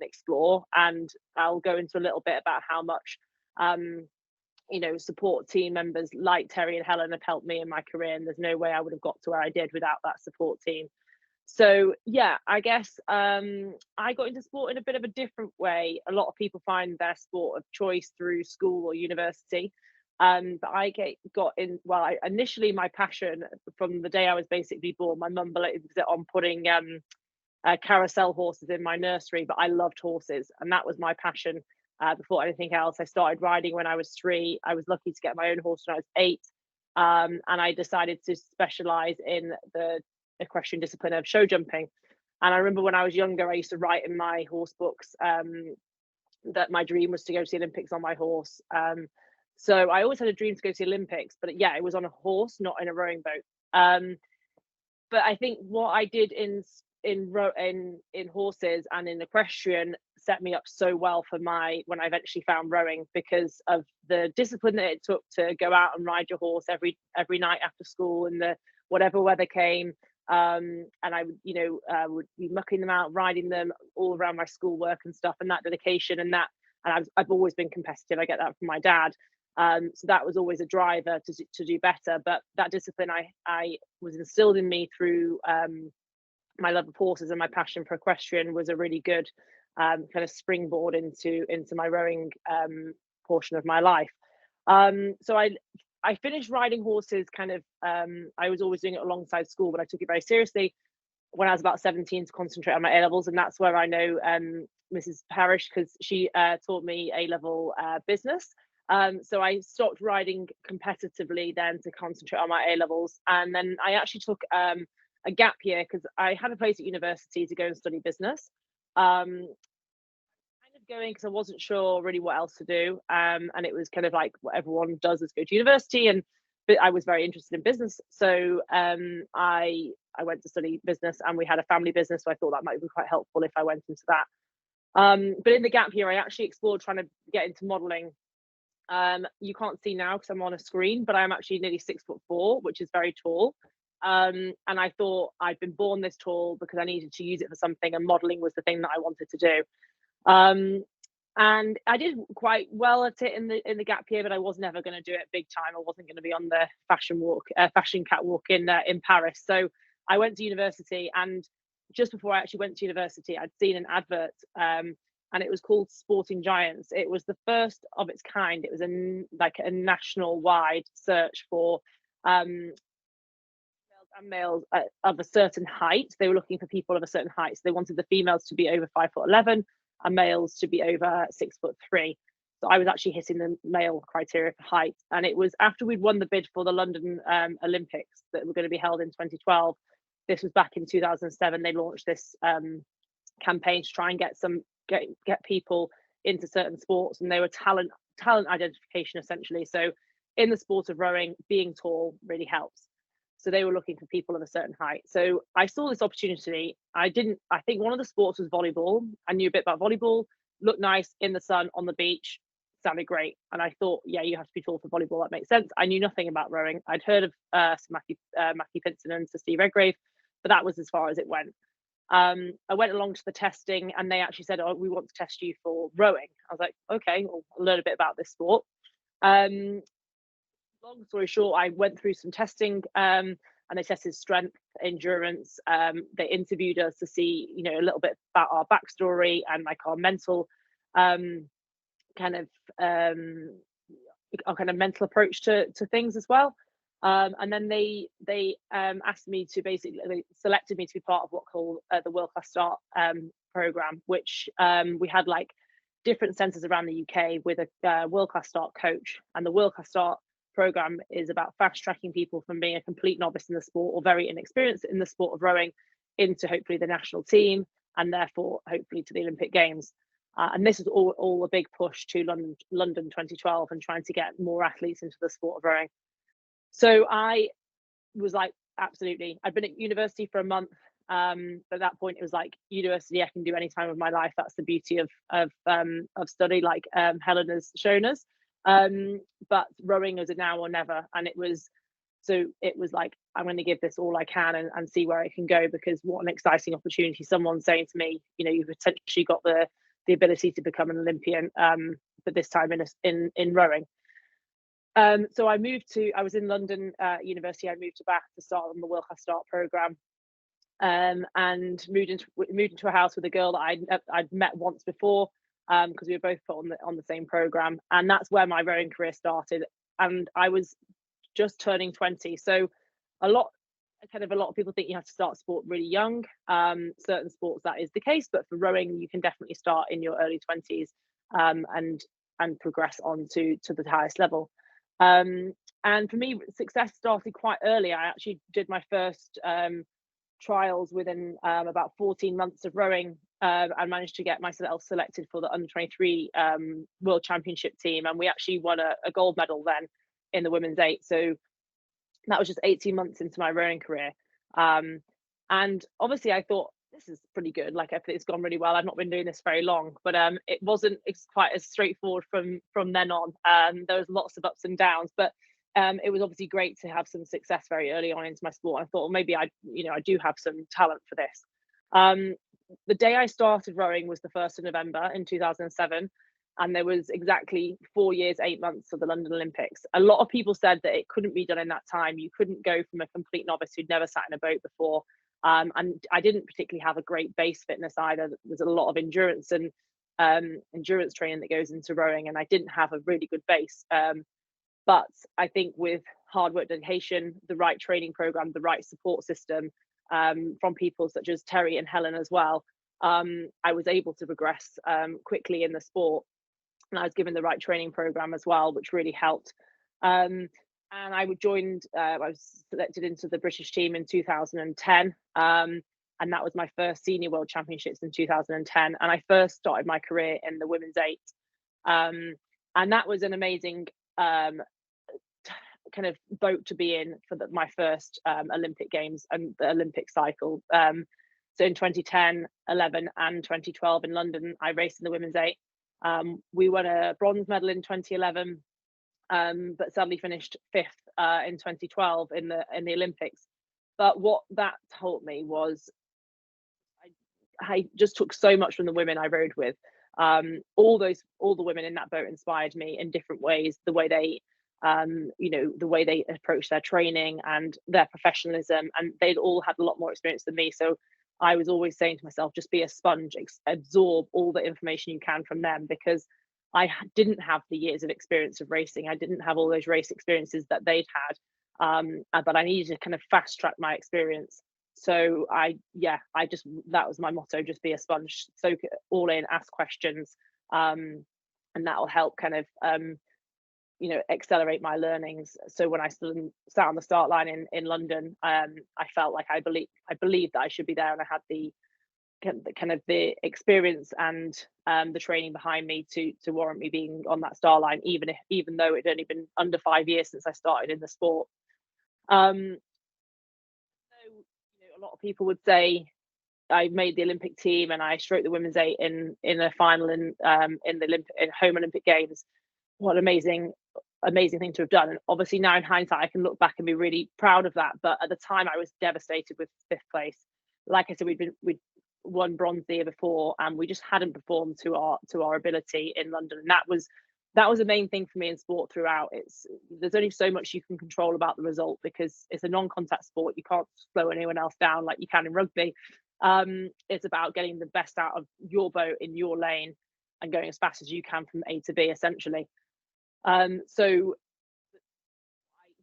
explore, and I'll go into a little bit about how much support team members like Terry and Helen have helped me in my career, and there's no way I would have got to where I did without that support team. So yeah, I guess I got into sport in a bit of a different way. A lot of people find their sport of choice through school or university. But I got in, initially my passion from the day I was basically born, my mum believed on putting carousel horses in my nursery, but I loved horses, and that was my passion before anything else. I started riding when I was 3. I was lucky to get my own horse when I was 8, and I decided to specialise in the equestrian discipline of show jumping. And I remember when I was younger, I used to write in my horse books that my dream was to go to the Olympics on my horse. So I always had a dream to go to the Olympics, but yeah, it was on a horse, not in a rowing boat. But I think what I did in horses and in equestrian set me up so well for when I eventually found rowing, because of the discipline that it took to go out and ride your horse every night after school in the whatever weather came. And I would be mucking them out, riding them all around my schoolwork and stuff, and that dedication and I've always been competitive. I get that from my dad. So that was always a driver to do better. But that discipline I was instilled in me through my love of horses, and my passion for equestrian was a really good kind of springboard into my rowing portion of my life. So I finished riding horses kind of, I was always doing it alongside school, but I took it very seriously when I was about 17 to concentrate on my A levels, and that's where I know Mrs. Parrish, because she taught me A level business. So I stopped riding competitively then to concentrate on my A levels, and then I actually took a gap year because I had a place at university to go and study business. Kind of going because I wasn't sure really what else to do, and it was kind of like what everyone does is go to university, but I was very interested in business, so I went to study business, and we had a family business, so I thought that might be quite helpful if I went into that. But in the gap year, I actually explored trying to get into modelling. You can't see now because I'm on a screen, but I'm actually nearly 6'4", which is very tall. And I thought I'd been born this tall because I needed to use it for something, and modelling was the thing that I wanted to do. And I did quite well at it in the gap year, but I was never going to do it big time. I wasn't going to be on the fashion catwalk in Paris. So I went to university, and just before I actually went to university, I'd seen an advert, and it was called Sporting Giants. It was the first of its kind. It was a national wide search for females and males of a certain height. They were looking for people of a certain height. So they wanted the females to be over 5'11" and males to be over 6'3". So I was actually hitting the male criteria for height. And it was after we'd won the bid for the London Olympics that were going to be held in 2012. This was back in 2007. They launched this campaign to try and get people into certain sports, and they were talent identification essentially. So in the sport of rowing, being tall really helps. So they were looking for people of a certain height. So I saw this opportunity. I think one of the sports was volleyball. I knew a bit about volleyball, looked nice in the sun on the beach, sounded great. And I thought, yeah, you have to be tall for volleyball. That makes sense. I knew nothing about rowing. I'd heard of Mackie Pinson and Sir Steve Redgrave, but that was as far as it went. I went along to the testing, and they actually said, oh, we want to test you for rowing. I was like, okay, well, I'll learn a bit about this sport. Long story short, I went through some testing, and they tested strength, endurance. They interviewed us to see, a little bit about our backstory and like our mental our kind of mental approach to things as well. And then they asked me to they selected me to be part of what called the World Class Start program, which we had like different centres around the UK with a World Class Start coach. And the World Class Start program is about fast tracking people from being a complete novice in the sport or very inexperienced in the sport of rowing into hopefully the national team, and therefore hopefully to the Olympic Games. And this is all a big push to London 2012 and trying to get more athletes into the sport of rowing. So I was like, absolutely. I'd been at university for a month. But at that point, it was like, university I can do any time of my life. That's the beauty of study, like Helen has shown us. But rowing is a now or never. And it was like, I'm going to give this all I can and see where it can go, because what an exciting opportunity. Someone saying to me, you've potentially got the ability to become an Olympian, but this time in rowing. So I was in London University. I moved to Bath to start on the World Class Start program, and moved into a house with a girl that I'd met once before, because we were both put on the same program, and that's where my rowing career started. And I was just turning 20, so a lot of people think you have to start sport really young. Certain sports that is the case, but for rowing you can definitely start in your early 20s, and progress on to the highest level. And for me, success started quite early. I actually did my first trials within about 14 months of rowing. I managed to get myself selected for the under-23 World Championship team, and we actually won a gold medal then in the women's 8. So that was just 18 months into my rowing career. And obviously I thought, this is pretty good. Like, it's gone really well. I've not been doing this very long, but it's quite as straightforward from then on. There was lots of ups and downs, but it was obviously great to have some success very early on into my sport. I thought, well, maybe I do have some talent for this. The day I started rowing was the 1st of November in 2007. and there was exactly 4 years, 8 months of the London Olympics. A lot of people said that it couldn't be done in that time. You couldn't go from a complete novice who'd never sat in a boat before. And I didn't particularly have a great base fitness either. There's a lot of endurance and endurance training that goes into rowing, and I didn't have a really good base. But I think with hard work, dedication, the right training program, the right support system from people such as Terry and Helen as well, I was able to progress quickly in the sport. And I was given the right training program as well, which really helped. And I was selected into the British team in 2010. And that was my first senior world championships in 2010. And I first started my career in the women's 8. And that was an amazing kind of boat to be in for my first Olympic Games and the Olympic cycle. So in 2010, 11 and 2012 in London, I raced in the women's 8. We won a bronze medal in 2011, but sadly finished 5th in 2012 in the Olympics. But what that taught me was I just took so much from the women I rowed with. All the women in that boat inspired me in different ways. The way they, the way they approach their training and their professionalism, and they'd all had a lot more experience than me. So I was always saying to myself, just be a sponge, absorb all the information you can from them, because I didn't have the years of experience of racing. I didn't have all those race experiences that they'd had, but I needed to kind of fast track my experience. So that was my motto: just be a sponge, soak it all in, ask questions, and that will help kind of accelerate my learnings. So when I sat on the start line in London, I felt like I believed that I should be there, and I had the kind of the experience and the training behind me to warrant me being on that start line, even though it'd only been under 5 years since I started in the sport. A lot of people would say I made the Olympic team and I stroked the women's 8 in a final in the home Olympic Games. What an amazing thing to have done. And obviously now in hindsight, I can look back and be really proud of that. But at the time, I was devastated with 5th place. Like I said, we'd won bronze the year before, and we just hadn't performed to our ability in London. And that was the main thing for me in sport throughout. There's only so much you can control about the result, because it's a non-contact sport. You can't slow anyone else down like you can in rugby. It's about getting the best out of your boat in your lane and going as fast as you can from A to B, essentially. So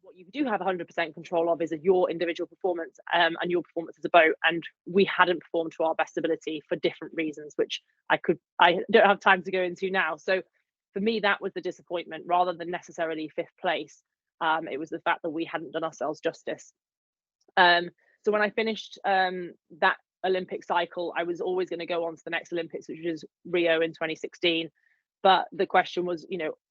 what you do have 100% control of is your individual performance and your performance as a boat. And we hadn't performed to our best ability for different reasons, which I don't have time to go into now. So for me, that was the disappointment, rather than necessarily 5th place. It was the fact that we hadn't done ourselves justice. So when I finished that Olympic cycle, I was always going to go on to the next Olympics, which was Rio in 2016. But the question was,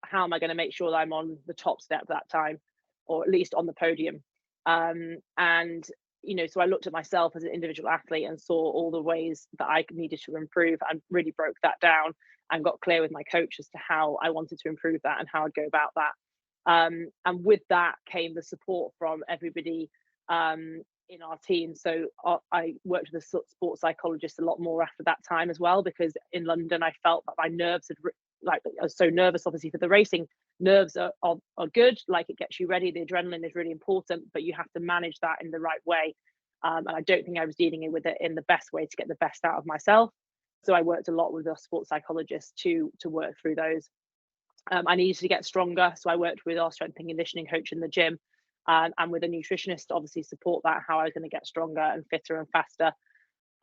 how am I going to make sure that I'm on the top step that time, or at least on the podium? So I looked at myself as an individual athlete and saw all the ways that I needed to improve, and really broke that down and got clear with my coach as to how I wanted to improve that and how I'd go about that. And with that came the support from everybody in our team. So I worked with a sports psychologist a lot more after that time as well, because in London I felt that my nerves had I was so nervous, obviously, for the racing. Nerves are good, like it gets you ready. The adrenaline is really important, but you have to manage that in the right way. And I don't think I was dealing with it in the best way to get the best out of myself. So I worked a lot with a sports psychologist to work through those. I needed to get stronger, so I worked with our strength and conditioning coach in the gym, and with a nutritionist to obviously support that, how I was going to get stronger and fitter and faster.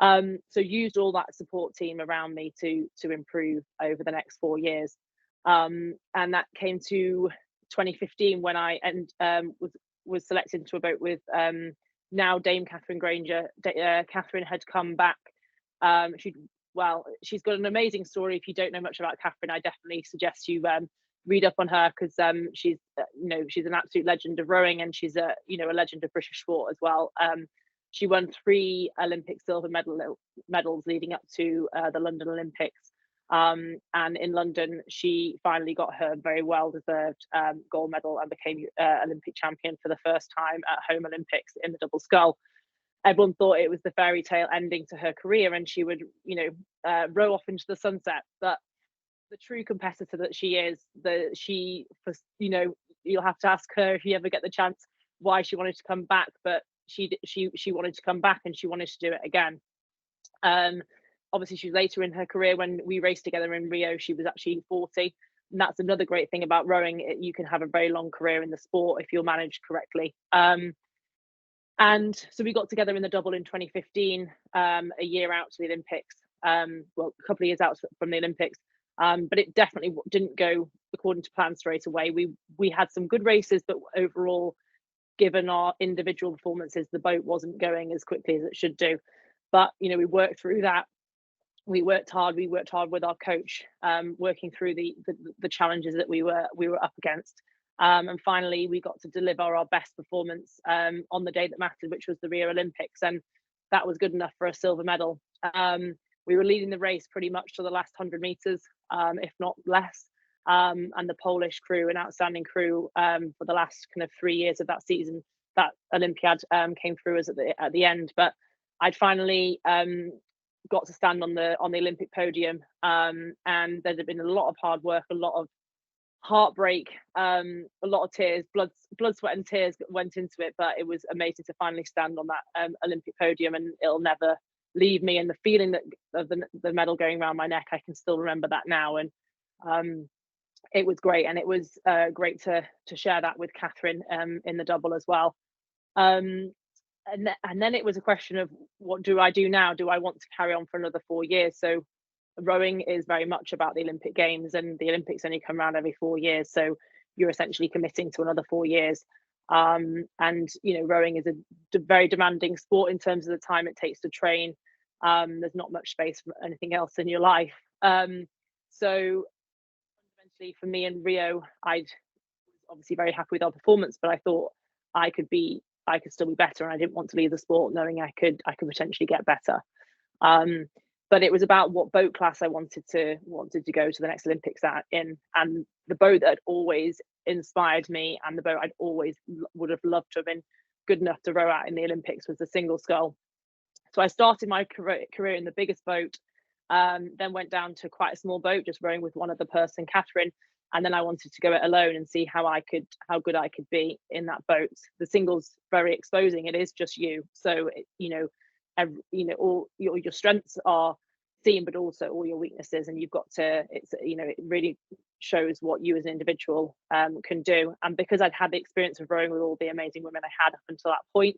So used all that support team around me to improve over the next 4 years. And that came to 2015 when I was selected to a boat with now Dame Catherine Granger. Catherine had come back. She's got an amazing story. If you don't know much about Catherine, I definitely suggest you read up on her, because she's an absolute legend of rowing, and she's a legend of British sport as well. She won 3 Olympic silver medals leading up to the London Olympics. And in London, she finally got her very well-deserved gold medal and became Olympic champion for the first time at home Olympics in the double scull. Everyone thought it was the fairy tale ending to her career, and she would, row off into the sunset. But the true competitor that she is. You'll have to ask her if you ever get the chance why she wanted to come back, but she wanted to come back and she wanted to do it again. Obviously, she was later in her career. When we raced together in Rio, she was actually 40. And that's another great thing about rowing. You can have a very long career in the sport if you're managed correctly. And so we got together in the double in 2015, a year out to the Olympics. Well, a couple of years out from the Olympics. But it definitely didn't go according to plan straight away. We had some good races, but overall, given our individual performances, the boat wasn't going as quickly as it should do. But we worked through that. We worked hard with our coach, working through the challenges that we were up against. And finally, we got to deliver our best performance on the day that mattered, which was the Rio Olympics, and that was good enough for a silver medal. We were leading the race pretty much to the last 100 meters, if not less. And the Polish crew, an outstanding crew, for the last kind of 3 years of that season, that Olympiad came through us at the end. But I'd finally got to stand on the Olympic podium, and there had been a lot of hard work, a lot of heartbreak, a lot of tears, blood, sweat and tears went into it, but it was amazing to finally stand on that Olympic podium, and it'll never leave me. And the feeling that of the medal going around my neck, I can still remember that now. And it was great, and it was great to share that with Catherine in the double as well. And then it was a question of, what do I do now? Do I want to carry on for another 4 years? So rowing is very much about the Olympic Games, and the Olympics only come around every 4 years. So you're essentially committing to another 4 years. And rowing is a very demanding sport in terms of the time it takes to train. There's not much space for anything else in your life. So fundamentally, for me in Rio, I was obviously very happy with our performance, but I thought I could still be better, and I didn't want to leave the sport knowing I could potentially get better. But it was about what boat class I wanted to go to the next Olympics in, and the boat that had always inspired me, and the boat I'd always would have loved to have been good enough to row out in the Olympics, was the single scull. So I started my career in the biggest boat, then went down to quite a small boat, just rowing with one other person, Catherine, and then I wanted to go it alone and see how good I could be in that boat. The single's very exposing; it is just you, so all your strengths are seen, but also all your weaknesses, and you've got to. It really shows what you as an individual can do. And because I'd had the experience of rowing with all the amazing women I had up until that point,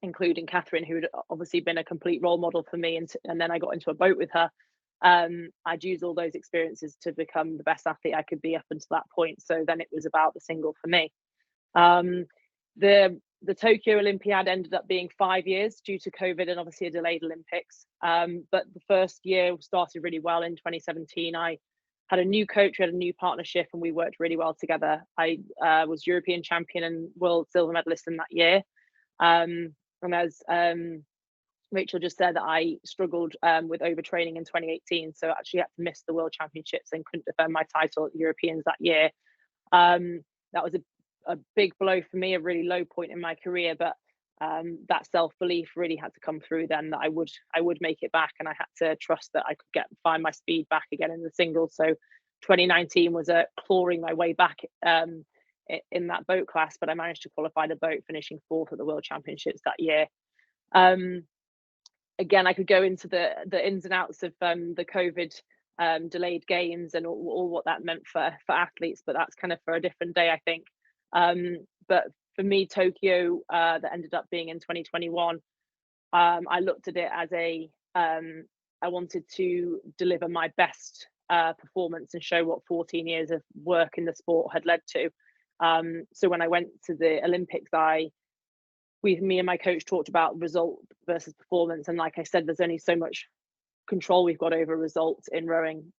including Catherine, who had obviously been a complete role model for me, and then I got into a boat with her. I'd use all those experiences to become the best athlete I could be up until that point. So then it was about the single for me. The Tokyo Olympiad ended up being 5 years due to COVID and obviously a delayed Olympics. But the first year started really well. In 2017, I had a new coach, we had a new partnership, and we worked really well together. I was European champion and world silver medalist in that year. And as Rachel just said, that I struggled with overtraining in 2018, so actually had to miss the World Championships and couldn't defend my title at the Europeans that year. That was a big blow for me, a really low point in my career, but that self-belief really had to come through then, that I would make it back, and I had to trust that I could find my speed back again in the singles. So 2019 was clawing my way back in that boat class, but I managed to qualify the boat, finishing 4th at the World Championships that year. Again, I could go into the ins and outs of the COVID delayed games and all what that meant for athletes, but that's kind of for a different day, I think. But for me, Tokyo, that ended up being in 2021, I looked at it as I wanted to deliver my best performance and show what 14 years of work in the sport had led to. So when I went to the Olympics, me and my coach talked about result versus performance, and like I said, there's only so much control we've got over results in rowing.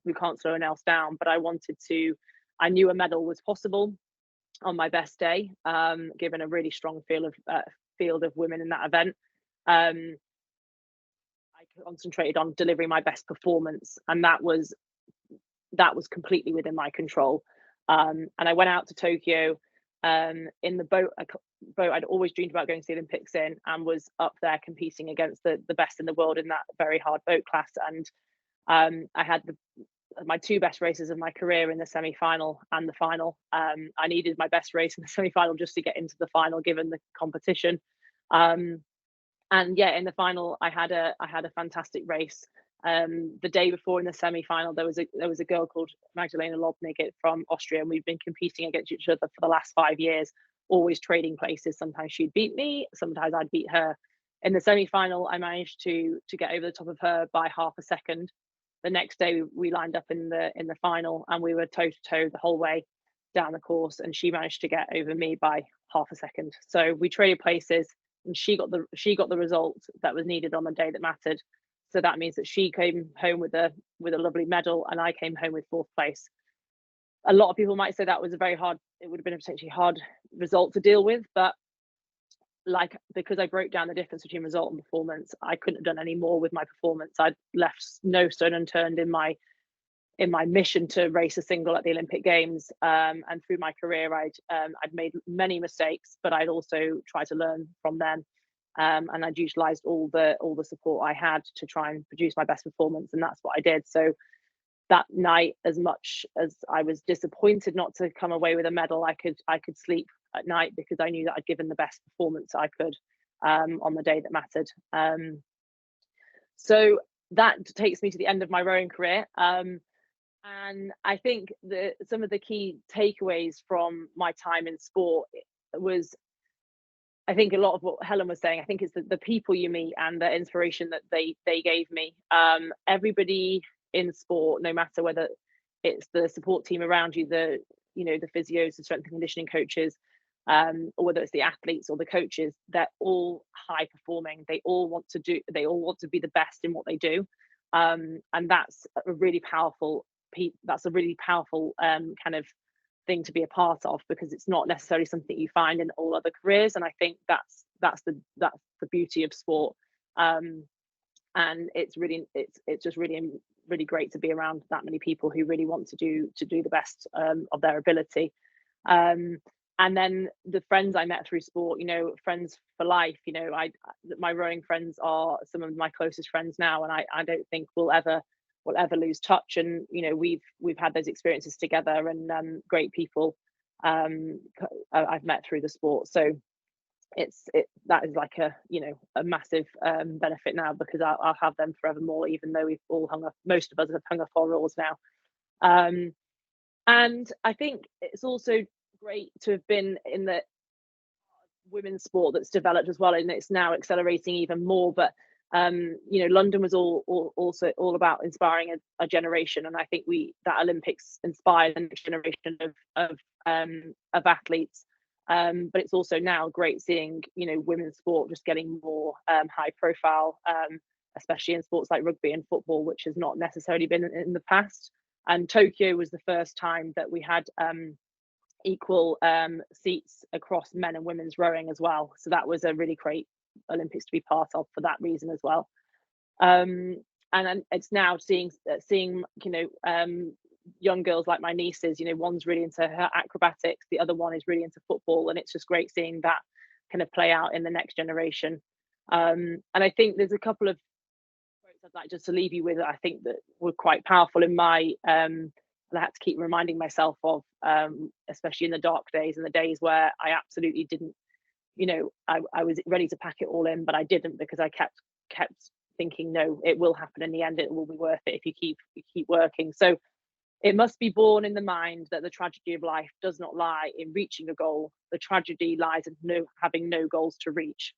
We can't slow anyone else down, but I knew a medal was possible on my best day, given a really strong field of women in that event. I concentrated on delivering my best performance, and that was completely within my control. And I went out to Tokyo in the boat I'd always dreamed about going to the Olympics in, and was up there competing against the best in the world in that very hard boat class. And I had my two best races of my career in the semi-final and the final. I needed my best race in the semi-final just to get into the final, given the competition. And yeah, in the final, I had a fantastic race. The day before in the semi-final, there was a girl called Magdalena Lobnig from Austria, and we've been competing against each other for the last 5 years, always trading places. Sometimes she'd beat me, sometimes I'd beat her. In the semi-final, I managed to get over the top of her by half a second. The next day, we lined up in the final, and we were toe to toe the whole way down the course, and she managed to get over me by half a second. So we traded places, and she got the result that was needed on the day that mattered. So that means that she came home with a lovely medal, and I came home with 4th place. A lot of people might say that was it would have been a potentially hard result to deal with, but because I broke down the difference between result and performance, I couldn't have done any more with my performance. I'd left no stone unturned in my mission to race a single at the Olympic Games, and through my career, I'd made many mistakes, but I'd also tried to learn from them, and I'd utilised all the support I had to try and produce my best performance, and that's what I did. So that night, as much as I was disappointed not to come away with a medal, I could sleep at night because I knew that I'd given the best performance I could on the day that mattered. So that takes me to the end of my rowing career. And I think some of the key takeaways from my time in sport was, I think a lot of what Helen was saying, I think it's the people you meet and the inspiration that they gave me. Everybody in sport, no matter whether it's the support team around you, the physios, the strength and conditioning coaches, or whether it's the athletes or the coaches, they're all high performing. They all want to be the best in what they do. And that's a really powerful kind of thing to be a part of, because it's not necessarily something you find in all other careers. And I think that's the beauty of sport. And it's just really great to be around that many people who really want to do the best of their ability. And then the friends I met through sport, friends for life. My rowing friends are some of my closest friends now, and I don't think we'll ever lose touch. And we've had those experiences together, and great people I've met through the sport. So that is like a massive benefit now, because I'll have them forevermore, even though most of us have hung up our oars now. And I think it's also great to have been in the women's sport that's developed as well, and it's now accelerating even more. But London was also all about inspiring a generation, and I think that Olympics inspired the next generation of athletes. But it's also now great seeing women's sport just getting more high profile, especially in sports like rugby and football, which has not necessarily been in the past. And Tokyo was the first time that we had equal seats across men and women's rowing as well. So that was a really great Olympics to be part of for that reason as well. And it's now seeing young girls like my nieces, one's really into her acrobatics, the other one is really into football, and it's just great seeing that kind of play out in the next generation. And I think there's a couple of quotes I'd like just to leave you with, I think that were quite powerful in my I had to keep reminding myself of, especially in the dark days and the days where I absolutely didn't, I was ready to pack it all in, but I didn't, because I kept thinking, no, it will happen in the end. It will be worth it if you keep working. So it must be born in the mind that the tragedy of life does not lie in reaching a goal. The tragedy lies in having no goals to reach.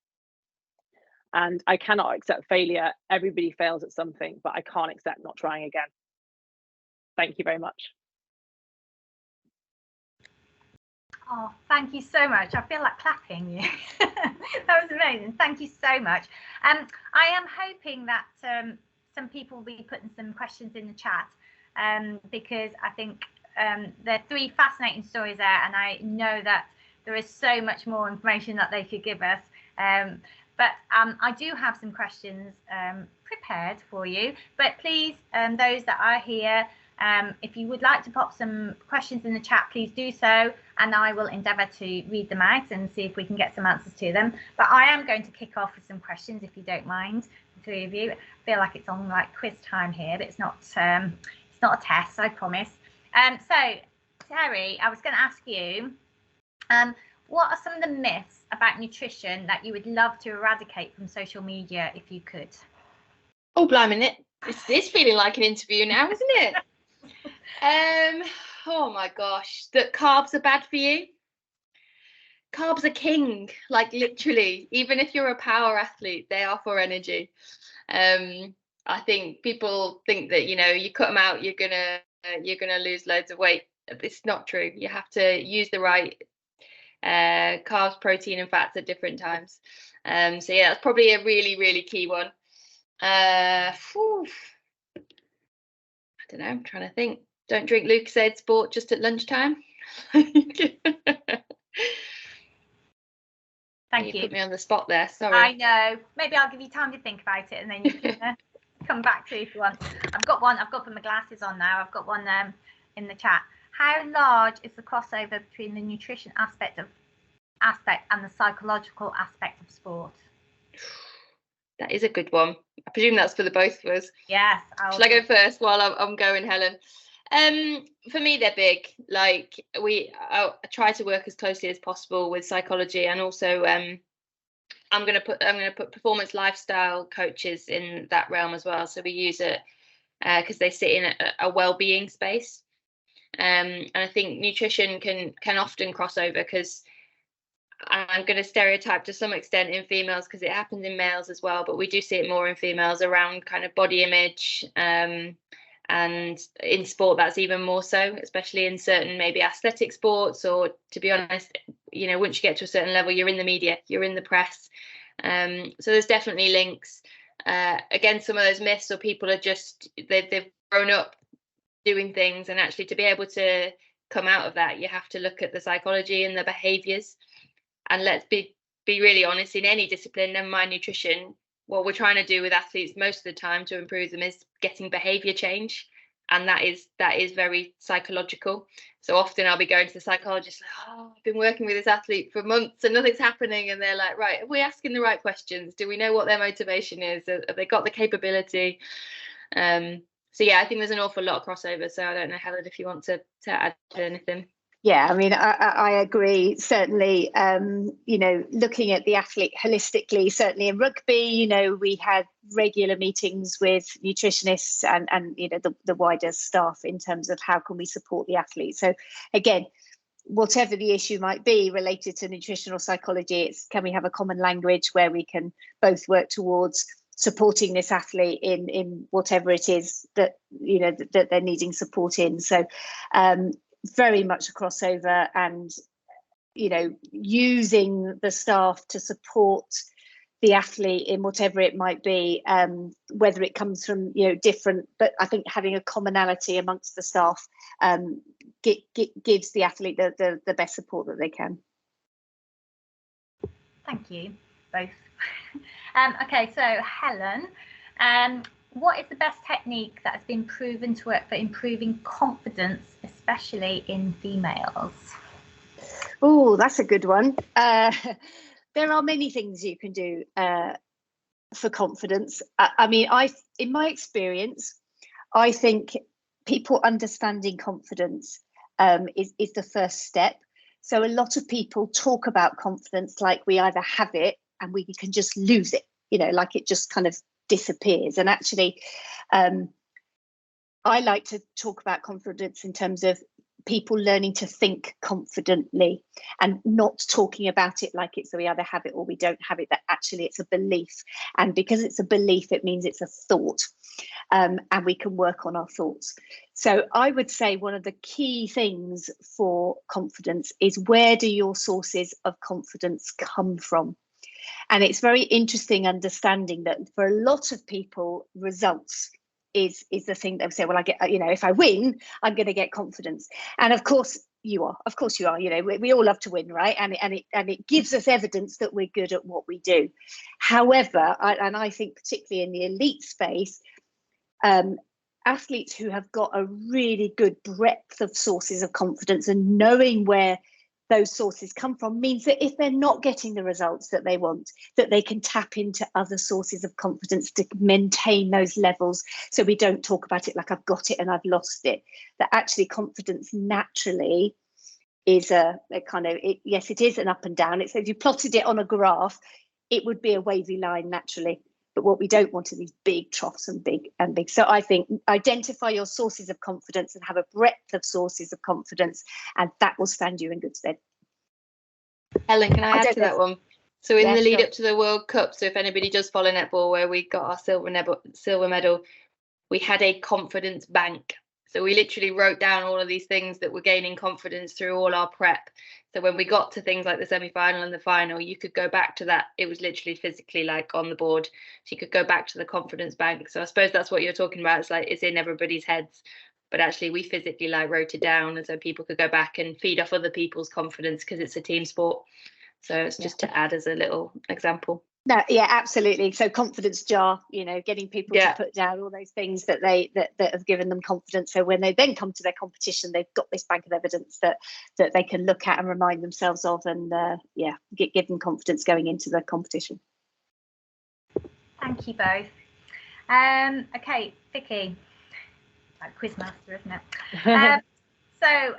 And I cannot accept failure. Everybody fails at something, but I can't accept not trying again. Thank you very much. Oh, thank you so much. I feel like clapping you. That was amazing. Thank you so much. I am hoping that some people will be putting some questions in the chat, because I think there are 3 fascinating stories there, and I know that there is so much more information that they could give us. But I do have some questions prepared for you. But please, those that are here, If you would like to pop some questions in the chat, please do so, and I will endeavour to read them out and see if we can get some answers to them. But I am going to kick off with some questions, if you don't mind, the three of you. I feel like it's on like quiz time here, but it's not a test, I promise. So, Terry, I was going to ask you, what are some of the myths about nutrition that you would love to eradicate from social media if you could? Oh, blimey, it's feeling like an interview now, isn't it? Oh my gosh, that carbs are bad for you. Carbs are king, like literally. Even if you're a power athlete, they are for energy. I think people think that, you know, you cut them out, you're gonna lose loads of weight. It's not true. You have to use the right carbs, protein, and fats at different times. So yeah, that's probably a really, really key one. I don't know, I'm trying to think. Don't drink Lucozade Sport just at lunchtime. Thank you. Put me on the spot there, sorry. I know. Maybe I'll give you time to think about it and then you can come back to it if you want. I've got put my glasses on now. I've got one in the chat. How large is the crossover between the nutrition aspect and the psychological aspect of sport? That is a good one. I presume that's for the both of us. Yes. Shall I go first while I'm going, Helen? For me, they're big. Like I try to work as closely as possible with psychology, and also I'm going to put performance lifestyle coaches in that realm as well. So we use it because they sit in a well-being space, and I think nutrition can often cross over, because I'm going to stereotype to some extent in females, because it happens in males as well, but we do see it more in females around kind of body image, and in sport that's even more so, especially in certain maybe athletic sports, or, to be honest, you know, once you get to a certain level, you're in the media, you're in the press, so there's definitely links. Again, some of those myths, or people are just they've grown up doing things, and actually to be able to come out of that, you have to look at the psychology and the behaviors. And let's be really honest, in any discipline, never mind nutrition, what we're trying to do with athletes most of the time to improve them is getting behavior change, and that is very psychological. So often I'll be going to the psychologist like, oh, I've been working with this athlete for months and nothing's happening, and they're like, right, are we asking the right questions? Do we know what their motivation is? Have they got the capability? So yeah, I think there's an awful lot of crossover. So I don't know, Helen, if you want to add anything. Yeah, I mean, I agree, certainly. You know, looking at the athlete holistically, certainly in rugby, you know, we had regular meetings with nutritionists and you know, the wider staff in terms of how can we support the athlete. So again, whatever the issue might be related to nutritional psychology, it's can we have a common language where we can both work towards supporting this athlete in whatever it is that, you know, that they're needing support in. So very much a crossover, and, you know, using the staff to support the athlete in whatever it might be, whether it comes from, you know, different, but I think having a commonality amongst the staff gives the athlete the best support that they can. Thank you both. Okay, so Helen, what is the best technique that has been proven to work for improving confidence, especially in females? Oh, that's a good one. There are many things you can do for confidence. I mean, in my experience, I think people understanding confidence is the first step. So a lot of people talk about confidence like we either have it and we can just lose it, you know, like it just kind of disappears. And actually, I like to talk about confidence in terms of people learning to think confidently and not talking about it like it's we either have it or we don't have it, that actually it's a belief. And because it's a belief, it means it's a thought, and we can work on our thoughts. So I would say one of the key things for confidence is, where do your sources of confidence come from? And it's very interesting understanding that for a lot of people, results is the thing that they say, well, I get, you know, if I win, I'm going to get confidence. And of course you are, you know, we all love to win, right? And it gives us evidence that we're good at what we do. However, I think particularly in the elite space, athletes who have got a really good breadth of sources of confidence, and knowing where those sources come from means that if they're not getting the results that they want, that they can tap into other sources of confidence to maintain those levels. So we don't talk about it like I've got it and I've lost it, that actually confidence naturally is a kind of, yes, it is an up and down. It's, if you plotted it on a graph, it would be a wavy line naturally. But what we don't want are these big troughs and big. So I think identify your sources of confidence and have a breadth of sources of confidence, and that will stand you in good stead. Helen, can I add to that one? So in Yeah, the lead sure. up to the World Cup, so if anybody does follow netball, where we got our silver medal, we had a confidence bank. So we literally wrote down all of these things that were gaining confidence through all our prep. So when we got to things like the semi-final and the final, you could go back to that. It was literally physically like on the board. So you could go back to the confidence bank. So I suppose that's what you're talking about. It's like it's in everybody's heads. But actually we physically like wrote it down, and so people could go back and feed off other people's confidence because it's a team sport. So it's just to add as a little example. No, yeah, absolutely. So confidence jar, getting people to put down all those things that have given them confidence. So when they then come to their competition, they've got this bank of evidence that they can look at and remind themselves of, and give them confidence going into the competition. Thank you both. Okay, Vicky, like quizmaster, isn't it? So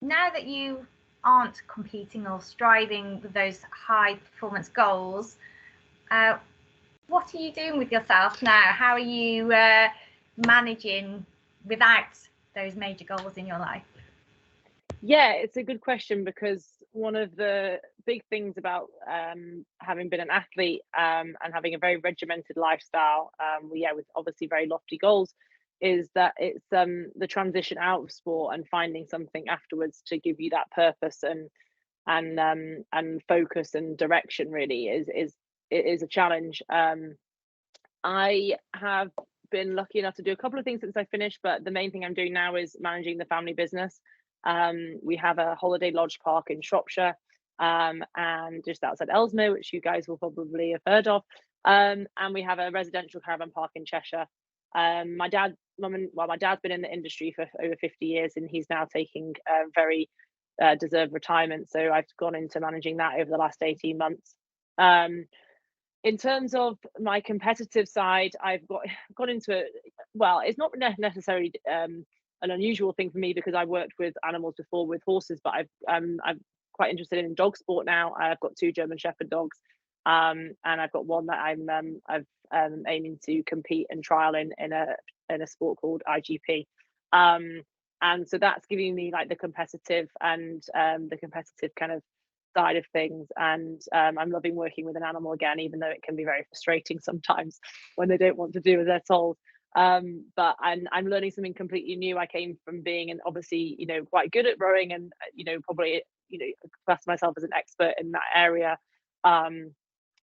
now that you aren't competing or striving with those high performance goals, what are you doing with yourself now? How are you managing without those major goals in your life? Yeah, it's a good question, because one of the big things about having been an athlete and having a very regimented lifestyle, with obviously very lofty goals, is that it's the transition out of sport and finding something afterwards to give you that purpose and focus and direction really is a challenge. I have been lucky enough to do a couple of things since I finished, but the main thing I'm doing now is managing the family business. We have a holiday lodge park in Shropshire, and just outside Ellesmere, which you guys will probably have heard of, and we have a residential caravan park in Cheshire. My dad's been in the industry for over 50 years, and he's now taking a very deserved retirement. So I've gone into managing that over the last 18 months. In terms of my competitive side, I've got into it. Well, it's not necessarily an unusual thing for me, because I've worked with animals before, with horses, but I'm quite interested in dog sport now. I've got 2 German Shepherd dogs, and I've got one that I'm aiming to compete and trial in a sport called IGP. And so that's giving me like the competitive and the competitive kind of side of things, and I'm loving working with an animal again, even though it can be very frustrating sometimes when they don't want to do as they're told. But I'm learning something completely new. I came from being, and obviously quite good at rowing, and probably class myself as an expert in that area,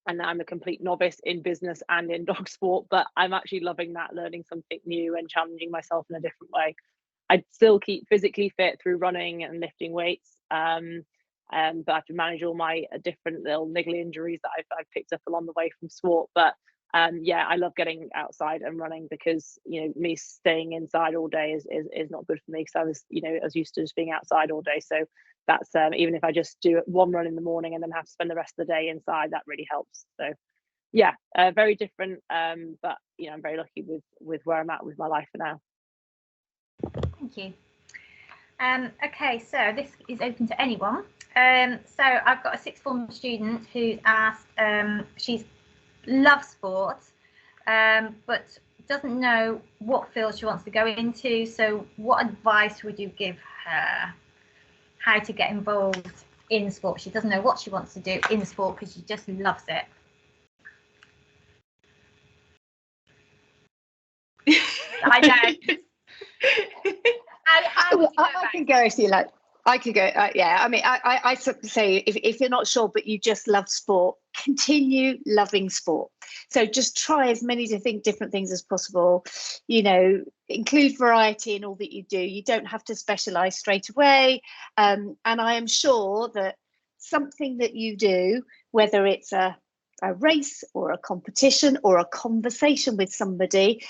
and now I'm a complete novice in business and in dog sport, but I'm actually loving that, learning something new and challenging myself in a different way. I still keep physically fit through running and lifting weights, but I have to manage all my different little niggly injuries that I've picked up along the way from sport. But I love getting outside and running, because me staying inside all day is not good for me, because I was used to just being outside all day. So that's even if I just do one run in the morning and then have to spend the rest of the day inside, that really helps. So very different, but I'm very lucky with where I'm at with my life for now. Thank you. Okay, so this is open to anyone. So I've got a sixth form student who's asked, she loves sport, but doesn't know what field she wants to go into. So what advice would you give her how to get involved in sport? She doesn't know what she wants to do in sport because she just loves it. I don't. I can go if you like. I could go. I mean, I sort of say if you're not sure, but you just love sport, continue loving sport. So just try as many different things as possible. Include variety in all that you do. You don't have to specialize straight away. And I am sure that something that you do, whether it's a race or a competition or a conversation with somebody,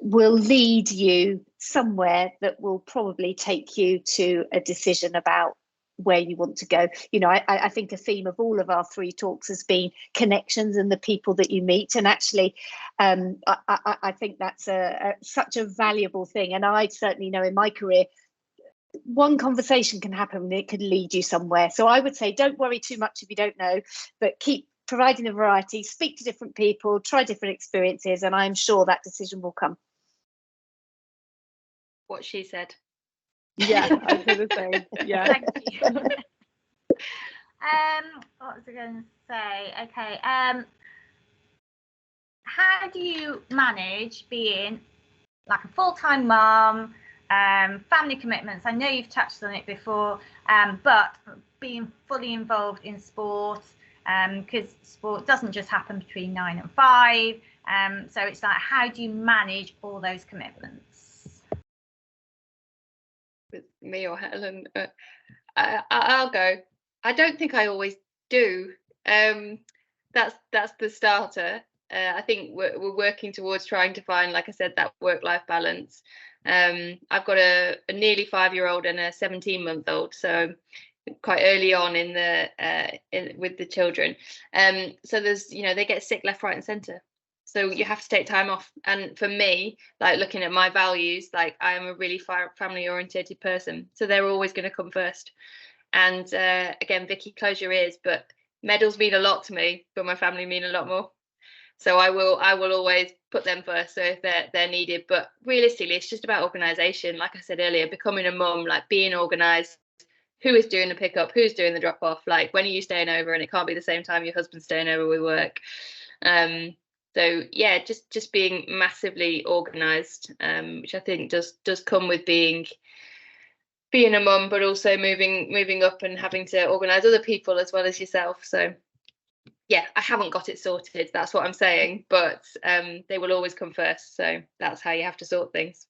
will lead you somewhere that will probably take you to a decision about where you want to go. You know, I think a theme of all of our 3 talks has been connections and the people that you meet. And actually, I think that's such a valuable thing. And I certainly know in my career, one conversation can happen and it could lead you somewhere. So I would say don't worry too much if you don't know, but keep providing a variety, speak to different people, try different experiences, and I'm sure that decision will come. What she said. Yeah, I was going to say, yeah. Thank you. What was I going to say? Okay. How do you manage being like a full-time mum, family commitments? I know you've touched on it before, but being fully involved in sport, because sport doesn't just happen between 9 and 5. So it's like, how do you manage all those commitments? With me or Helen? I'll go. I don't think I always do. That's the starter. I think we're working towards trying to find, like I said, that work-life balance. I've got a nearly 5-year-old and a 17-month-old, so quite early on in with the children. So there's, you know, they get sick left, right, and centre. So you have to take time off. And for me, like looking at my values, like I am a really family orientated person, so they're always going to come first. And again, Vicky, close your ears, but medals mean a lot to me, but my family mean a lot more. So I will always put them first. So if they're needed, but realistically, it's just about organisation. Like I said earlier, becoming a mum, like being organised. Who is doing the pickup? Who's doing the drop off? Like, when are you staying over? And it can't be the same time your husband's staying over with work. So yeah, just being massively organised, which I think does come with being a mum, but also moving up and having to organise other people as well as yourself. So yeah, I haven't got it sorted, that's what I'm saying, but they will always come first. So that's how you have to sort things.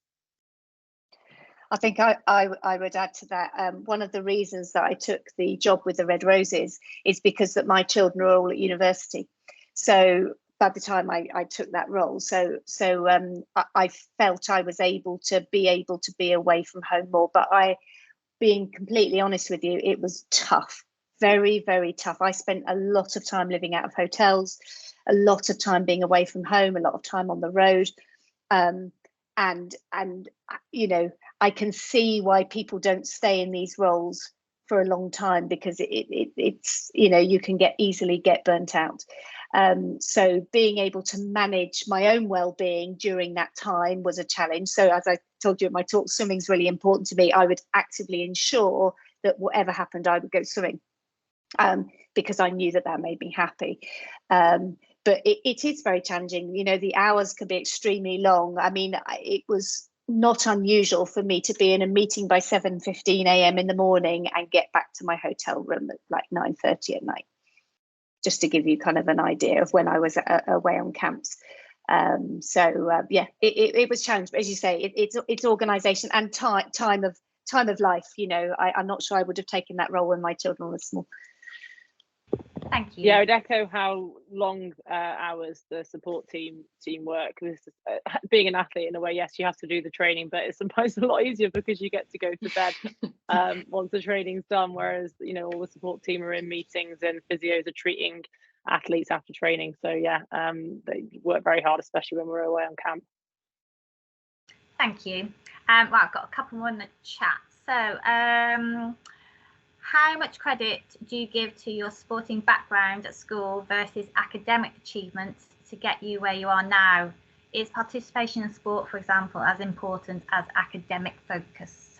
I think I would add to that. One of the reasons that I took the job with the Red Roses is because that my children are all at university. So by the time I took that role, so I felt I was able to be away from home more. But being completely honest with you, it was tough, very, very tough. I spent a lot of time living out of hotels, a lot of time being away from home, a lot of time on the road. And you know, I can see why people don't stay in these roles for a long time, because it's, you know, you can easily get burnt out. So being able to manage my own well-being during that time was a challenge. So as I told you in my talk, swimming's really important to me. I would actively ensure that whatever happened, I would go swimming, because I knew that made me happy. But it is very challenging. You know, the hours can be extremely long. I mean, it was not unusual for me to be in a meeting by 7:15 a.m. in the morning and get back to my hotel room at like 9:30 at night, just to give you kind of an idea of when I was away on camps. Yeah, it was challenging. But as you say, it's organisation and time of life. You know, I'm not sure I would have taken that role when my children were small. Thank you. Yeah, I would echo how long hours the support team work. This is, being an athlete, in a way, yes, you have to do the training, but it's sometimes a lot easier because you get to go to bed once the training's done. Whereas, you know, all the support team are in meetings and physios are treating athletes after training. So yeah, they work very hard, especially when we're away on camp. Thank you. Well, I've got a couple more in the chat. So, how much credit do you give to your sporting background at school versus academic achievements to get you where you are now? Is participation in sport, for example, as important as academic focus?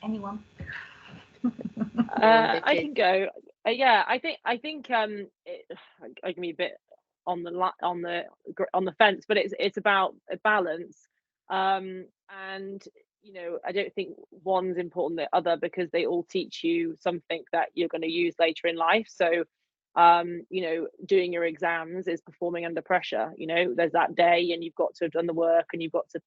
Anyone? I can go. Yeah, I think I can be a bit on the fence, but it's about a balance, and you know, I don't think one's important than the other, because they all teach you something that you're going to use later in life. So you know, doing your exams is performing under pressure. You know, there's that day and you've got to have done the work and you've got to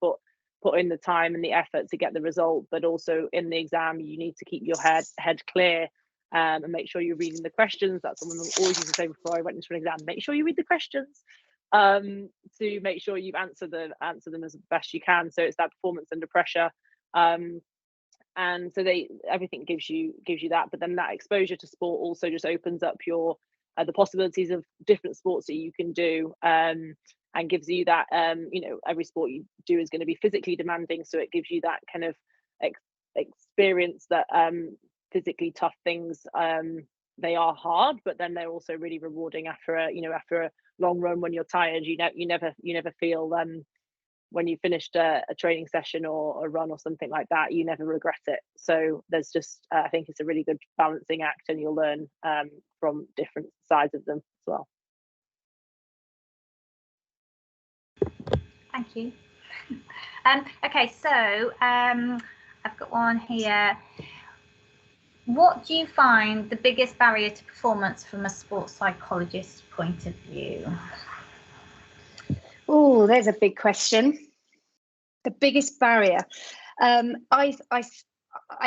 put in the time and the effort to get the result, but also in the exam you need to keep your head clear, and make sure you're reading the questions. That's something I always used to say before I went into an exam: make sure you read the questions. to make sure you've answered them as best you can. So it's that performance under pressure. And so everything gives you that, but then that exposure to sport also just opens up your the possibilities of different sports that you can do, and gives you that every sport you do is going to be physically demanding, so it gives you that kind of experience that physically tough things, they are hard, but then they're also really rewarding after a long run. When you're tired, you never feel when you finished a training session or a run or something like that, you never regret it. So there's just I think it's a really good balancing act, and you'll learn from different sides of them as well. Thank you. Okay, so I've got one here. What do you find the biggest barrier to performance from a sports psychologist's point of view? Oh, there's a big question. The biggest barrier. I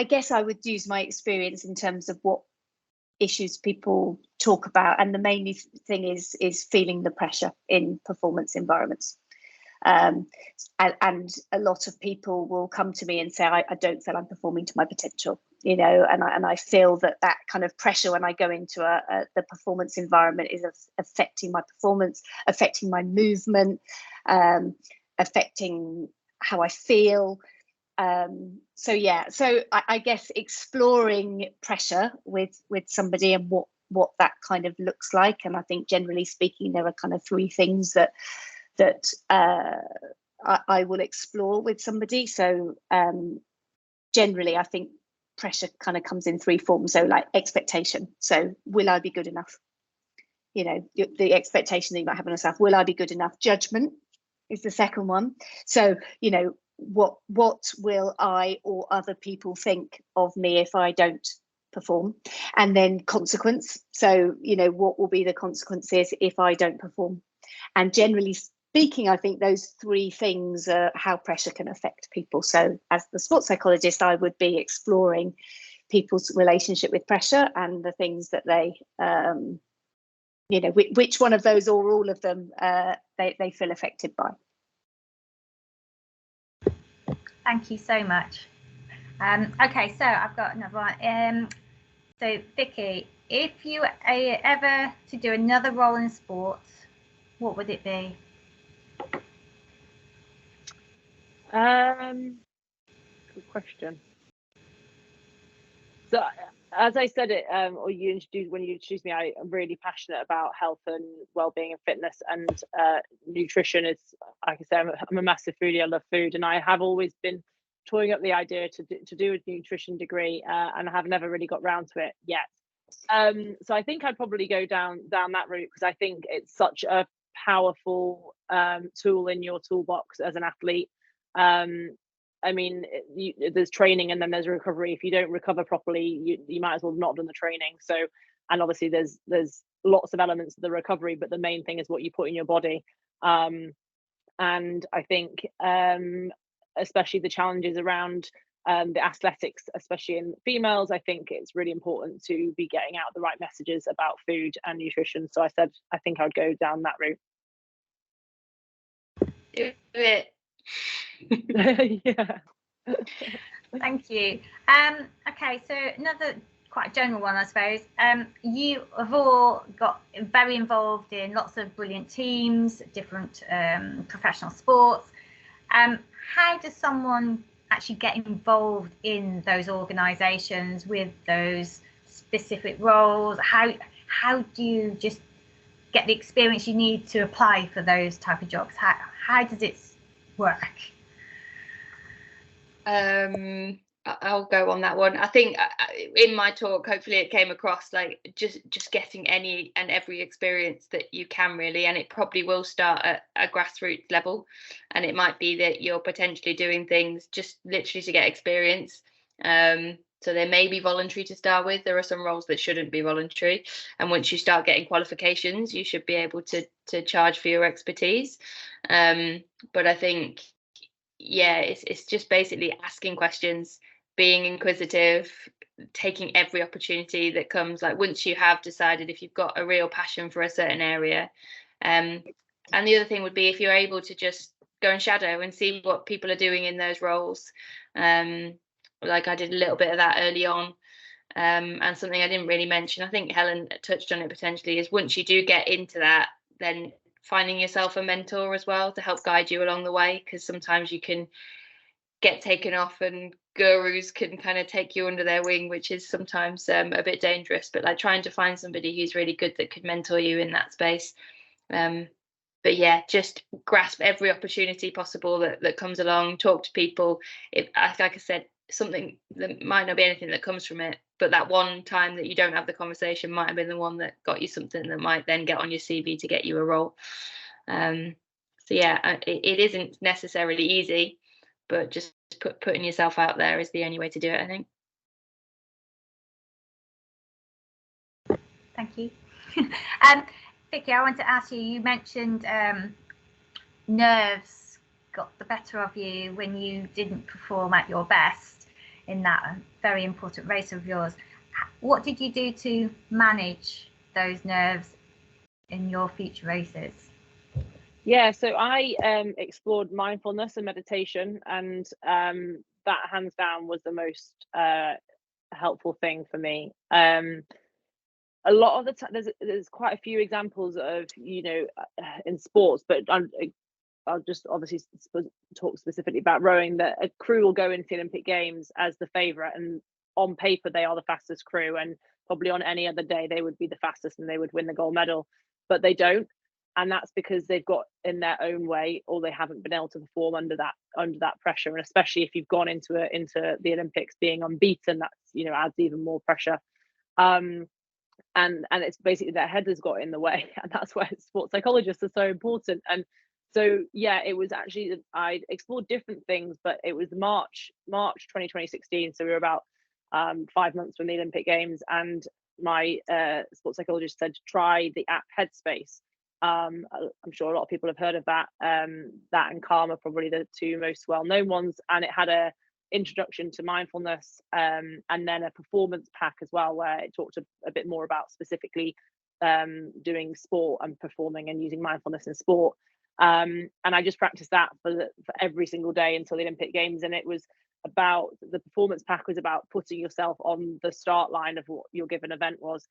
guess I would use my experience in terms of what issues people talk about, and the main thing is feeling the pressure in performance environments. And a lot of people will come to me and say, I don't feel I'm performing to my potential, and I feel that kind of pressure when I go into the performance environment is affecting my performance, affecting my movement, affecting how I feel. So I guess exploring pressure with somebody and what that kind of looks like. And I think generally speaking, there are kind of three things that I will explore with somebody. So generally, I think pressure kind of comes in three forms. So like expectation. So will I be good enough? The expectation that you might have on yourself. Will I be good enough? Judgment is the second one. So, what will I or other people think of me if I don't perform? And then consequence. So, what will be the consequences if I don't perform? And generally speaking, I think those three things are how pressure can affect people. So as the sports psychologist, I would be exploring people's relationship with pressure and the things that they, which one of those or all of them they feel affected by. Thank you so much. Okay, so I've got another one. So Vicky, if you were ever to do another role in sports, what would it be? Good question. So as I said it, or when you introduced me, I am really passionate about health and well-being and fitness, and nutrition is, like I said, I'm a massive foodie. I love food, and I have always been toying up the idea to do a nutrition degree, and I have never really got round to it yet. So I think I'd probably go down that route, because I think it's such a powerful tool in your toolbox as an athlete. I mean, there's training and then there's recovery. If you don't recover properly, you might as well not have done the training. So, and obviously there's lots of elements of the recovery, but the main thing is what you put in your body. And I think especially the challenges around the athletics, especially in females, I think it's really important to be getting out the right messages about food and nutrition. So I think I'd go down that route. Do it. Yeah. Thank you. Okay, so another quite general one, I suppose. You have all got very involved in lots of brilliant teams, different professional sports. How does someone actually get involved in those organisations with those specific roles? How do you just get the experience you need to apply for those type of jobs? How does it work? I'll go on that one. I think in my talk, hopefully it came across like just getting any and every experience that you can, really, and it probably will start at a grassroots level, and it might be that you're potentially doing things just literally to get experience. So they may be voluntary to start with. There are some roles that shouldn't be voluntary, and once you start getting qualifications, you should be able to charge for your expertise. But I think, yeah, it's just basically asking questions, being inquisitive, taking every opportunity that comes. Like once you have decided if you've got a real passion for a certain area, And the other thing would be if you're able to just go and shadow and see what people are doing in those roles. Like I did a little bit of that early on. And something I didn't really mention, I think Helen touched on it potentially, is once you do get into that, then finding yourself a mentor as well to help guide you along the way, because sometimes you can get taken off and gurus can kind of take you under their wing, which is sometimes a bit dangerous. But like trying to find somebody who's really good that could mentor you in that space. But yeah, just grasp every opportunity possible that comes along, talk to people. Like I said, something that might not be anything that comes from it, but that one time that you don't have the conversation might have been the one that got you something that might then get on your CV to get you a role. So yeah, it isn't necessarily easy, but just putting yourself out there is the only way to do it, I think. Thank you. Vicky, I want to ask you, you mentioned nerves got the better of you when you didn't perform at your best in that very important race of yours. What did you do to manage those nerves in your future races? Yeah, so I explored mindfulness and meditation, and that hands down was the most helpful thing for me. A lot of the time, there's quite a few examples of, you know, in sports, but I'll just obviously talk specifically about rowing, that a crew will go into the Olympic Games as the favourite, and on paper they are the fastest crew, and probably on any other day they would be the fastest and they would win the gold medal, but they don't. And that's because they've got in their own way, or they haven't been able to perform under that pressure. And especially if you've gone into the Olympics being unbeaten, that's, you know, adds even more pressure. And it's basically their head has got in the way, and that's why sports psychologists are so important. And so yeah, it was actually, I explored different things, but it was March 2016, so we were about 5 months from the Olympic Games, and my sports psychologist said to try the app Headspace. I'm sure a lot of people have heard of that. That and Calm are probably the two most well-known ones, and it had a introduction to mindfulness, and then a performance pack as well, where it talked a bit more about specifically doing sport and performing and using mindfulness in sport. And I just practiced that for every single day until the Olympic Games. And it was about, the performance pack was about putting yourself on the start line of what your given event was,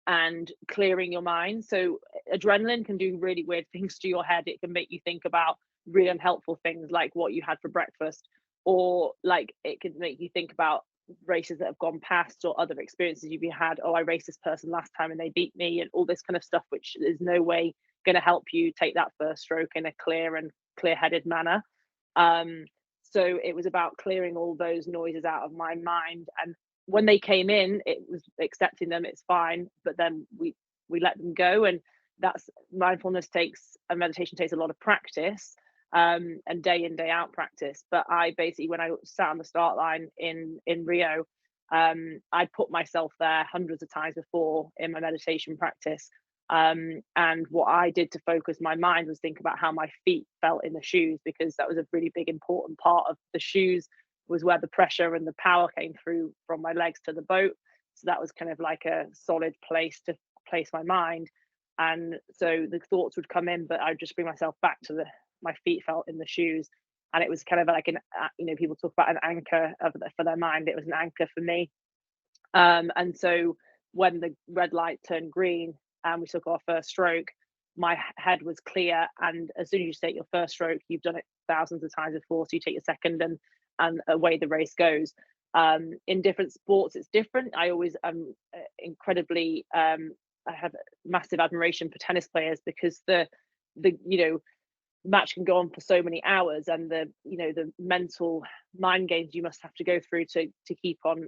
and clearing your mind. So adrenaline can do really weird things to your head. It can make you think about really unhelpful things like what you had for breakfast, or like it could make you think about races that have gone past or other experiences you've had. Oh, I raced this person last time and they beat me, and all this kind of stuff, which is no way going to help you take that first stroke in a clear and clear-headed manner. So it was about clearing all those noises out of my mind, and when they came in, it was accepting them, it's fine, but then we let them go. And that's, mindfulness takes, and meditation takes a lot of practice, and day in, day out practice. But I basically, when I sat on the start line in Rio, I put myself there hundreds of times before in my meditation practice. And what I did to focus my mind was think about how my feet felt in the shoes, because that was a really big important part of the shoes, was where the pressure and the power came through from my legs to the boat. So that was kind of like a solid place to place my mind. And so the thoughts would come in, but I'd just bring myself back to my feet felt in the shoes. And it was kind of like people talk about an anchor for their mind. It was an anchor for me. And so when the red light turned green and we took our first stroke, my head was clear. And as soon as you take your first stroke, you've done it thousands of times before. So you take your second, and away the race goes. In different sports, it's different. I always am incredibly, I have massive admiration for tennis players, because the match can go on for so many hours, and the mental mind games you must have to go through to keep on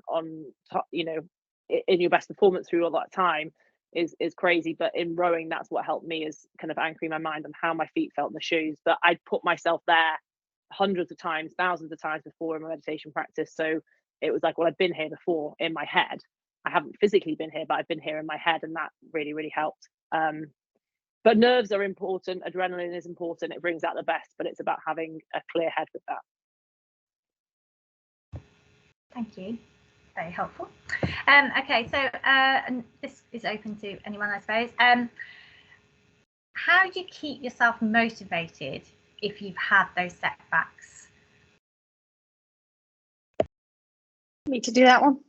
top, in your best performance through all that time is crazy. But in rowing, that's what helped me, is kind of anchoring my mind on how my feet felt in the shoes. But I'd put myself there hundreds of times, thousands of times before in my meditation practice. So it was like, well, I've been here before in my head. I haven't physically been here, but I've been here in my head, and that really, really helped. But nerves are important. Adrenaline is important. It brings out the best, but it's about having a clear head with that. Thank you. Very helpful. Okay, so and this is open to anyone, I suppose. how do you keep yourself motivated if you've had those setbacks? Me to do that one.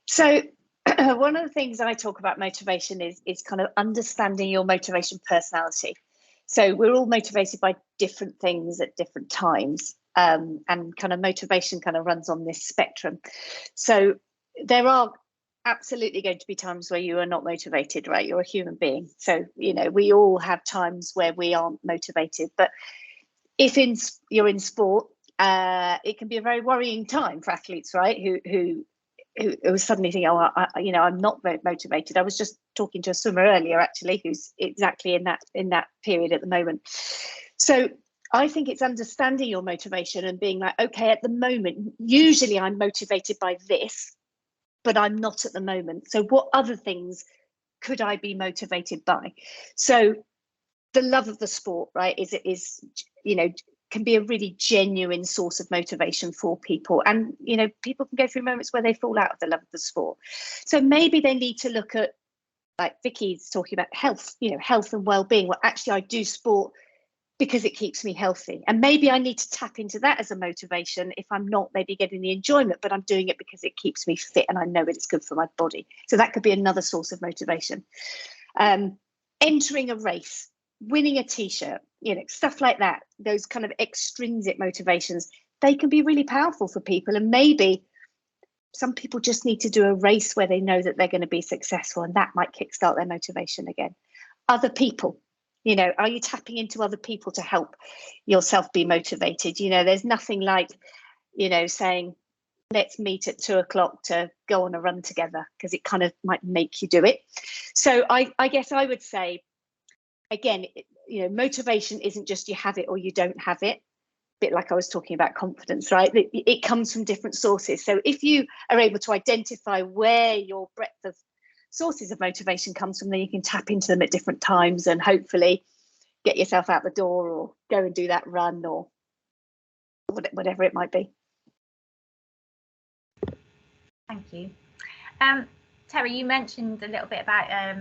So one of the things I talk about motivation is kind of understanding your motivation personality. So we're all motivated by different things at different times, and kind of motivation kind of runs on this spectrum. So there are absolutely going to be times where you are not motivated, right? You're a human being. So, we all have times where we aren't motivated. But if you're in sport, it can be a very worrying time for athletes, right? Who suddenly think, oh, I'm not very motivated. I was just talking to a swimmer earlier, actually, who's exactly in that period at the moment. So I think it's understanding your motivation and being like, okay, at the moment, usually I'm motivated by this, but I'm not at the moment. So what other things could I be motivated by? So the love of the sport, right, is can be a really genuine source of motivation for people. And, people can go through moments where they fall out of the love of the sport. So maybe they need to look at, like Vicky's talking about health, health and well-being. Well, actually, I do sport because it keeps me healthy. And maybe I need to tap into that as a motivation if I'm not maybe getting the enjoyment, but I'm doing it because it keeps me fit and I know it's good for my body. So that could be another source of motivation. Entering a race, winning a t-shirt, stuff like that, those kind of extrinsic motivations, they can be really powerful for people. And maybe some people just need to do a race where they know that they're going to be successful, and that might kickstart their motivation again. Other people, are you tapping into other people to help yourself be motivated? There's nothing like, saying, let's meet at 2:00 to go on a run together, because it kind of might make you do it. So I guess I would say, again, motivation isn't just you have it or you don't have it. A bit like I was talking about confidence, right? It comes from different sources. So if you are able to identify where your breadth of sources of motivation comes from, then you can tap into them at different times and hopefully get yourself out the door or go and do that run or whatever it might be. Thank you. Terry, you mentioned a little bit about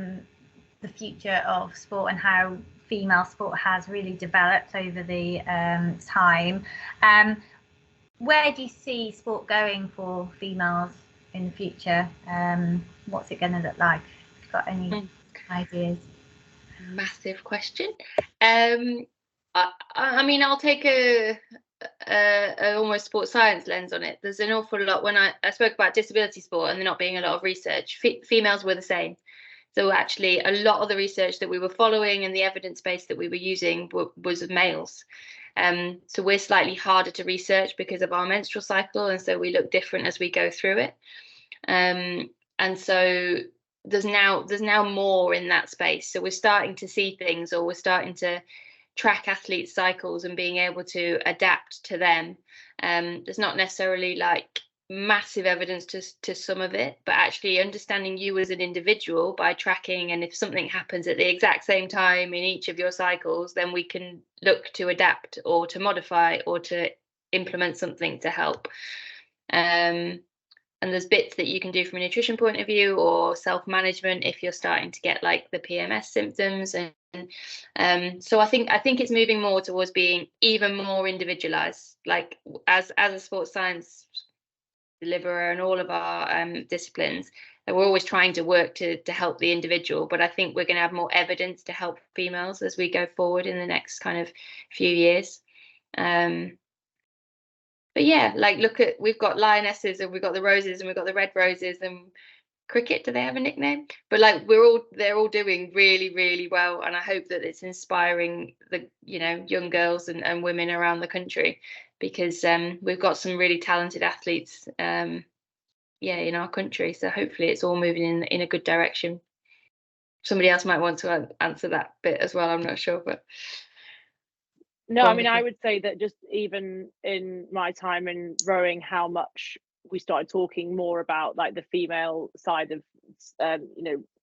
the future of sport and how female sport has really developed over the time. Where do you see sport going for females in the future? What's it going to look like? Have you got any ideas? Massive question. I mean, I'll take a almost sports science lens on it. There's an awful lot. When I spoke about disability sport and there not being a lot of research, females were the same. So actually, a lot of the research that we were following and the evidence base that we were using was of males. So we're slightly harder to research because of our menstrual cycle, and so we look different as we go through it. And so there's now more in that space. So we're starting to see things, or we're starting to track athletes' cycles and being able to adapt to them. There's not necessarily like massive evidence to some of it, but actually understanding you as an individual by tracking, and if something happens at the exact same time in each of your cycles, then we can look to adapt or to modify or to implement something to help. And there's bits that you can do from a nutrition point of view or self-management if you're starting to get like the PMS symptoms. And so I think it's moving more towards being even more individualized, like as a sports science deliverer and all of our disciplines, and we're always trying to work to help the individual, but I think we're going to have more evidence to help females as we go forward in the next kind of few years. But yeah, like we've got lionesses and we've got the roses and we've got the red roses, and cricket, do they have a nickname? But like they're all doing really, really well, and I hope that it's inspiring the young girls and women around the country, because we've got some really talented athletes in our country. So hopefully it's all moving in a good direction. Somebody else might want to answer that bit as well, I'm not sure, but no, I mean, I would say that just even in my time in rowing, how much we started talking more about like the female side of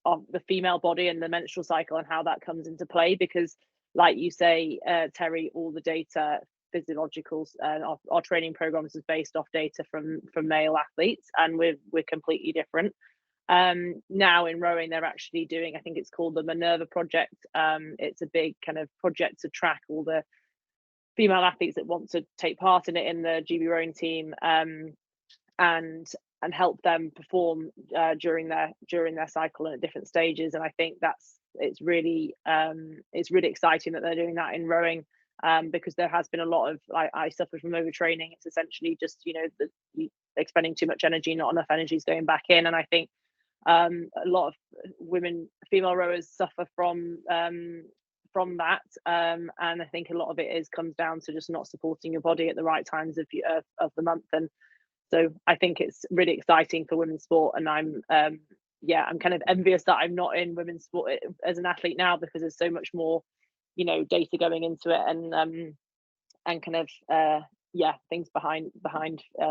of the female body and the menstrual cycle and how that comes into play, because like you say, Terry, all the data, physiological, our training programs is based off data from male athletes, and we're completely different. Now in rowing, they're actually doing, I think it's called the Minerva project. It's a big kind of project to track all the female athletes that want to take part in it in the GB rowing team, and help them perform during their cycle and at different stages. And I think it's really exciting that they're doing that in rowing, because there has been a lot of, I suffered from overtraining. It's essentially just, expending too much energy, not enough energy is going back in. And I think a lot of female rowers suffer from that, and I think a lot of it comes down to just not supporting your body at the right times of the month. And so I think it's really exciting for women's sport, and I'm kind of envious that I'm not in women's sport as an athlete now, because there's so much more data going into it, and kind of things behind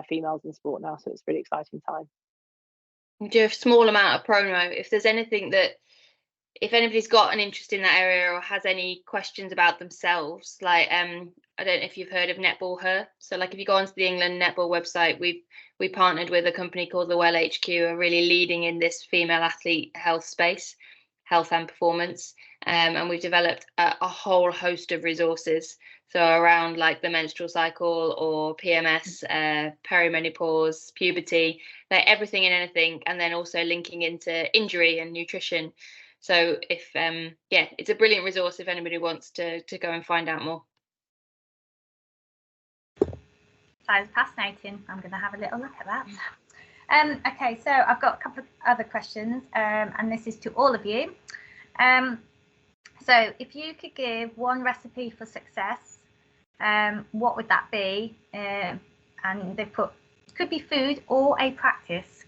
females in sport now. So it's a really exciting time. Do a small amount of promo if there's anything that, if anybody's got an interest in that area or has any questions about themselves, like I don't know if you've heard of Netball Her. So like if you go onto the England Netball website, we partnered with a company called the Well HQ, are really leading in this female athlete health space, health and performance, and we've developed a whole host of resources. So around like the menstrual cycle or PMS, perimenopause, puberty, like everything and anything, and then also linking into injury and nutrition. So if it's a brilliant resource if anybody wants to go and find out more. Sounds fascinating. I'm going to have a little look at that. Okay, so I've got a couple of other questions, and this is to all of you. So if you could give one recipe for success, what would that be? And they put, could be food or a practice.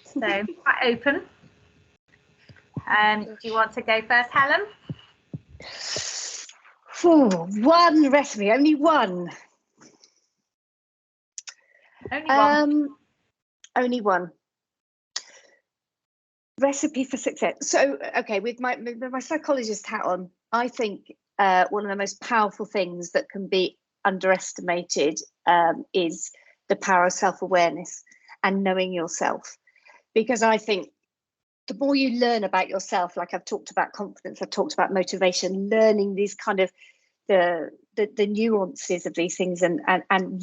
So quite open. Do you want to go first, Helen? One recipe, only one. Only one. Only one. Recipe for success. So, okay, with my psychologist hat on, I think one of the most powerful things that can be underestimated is the power of self-awareness and knowing yourself. Because I think the more you learn about yourself, like I've talked about confidence, I've talked about motivation, learning these kind of the nuances of these things and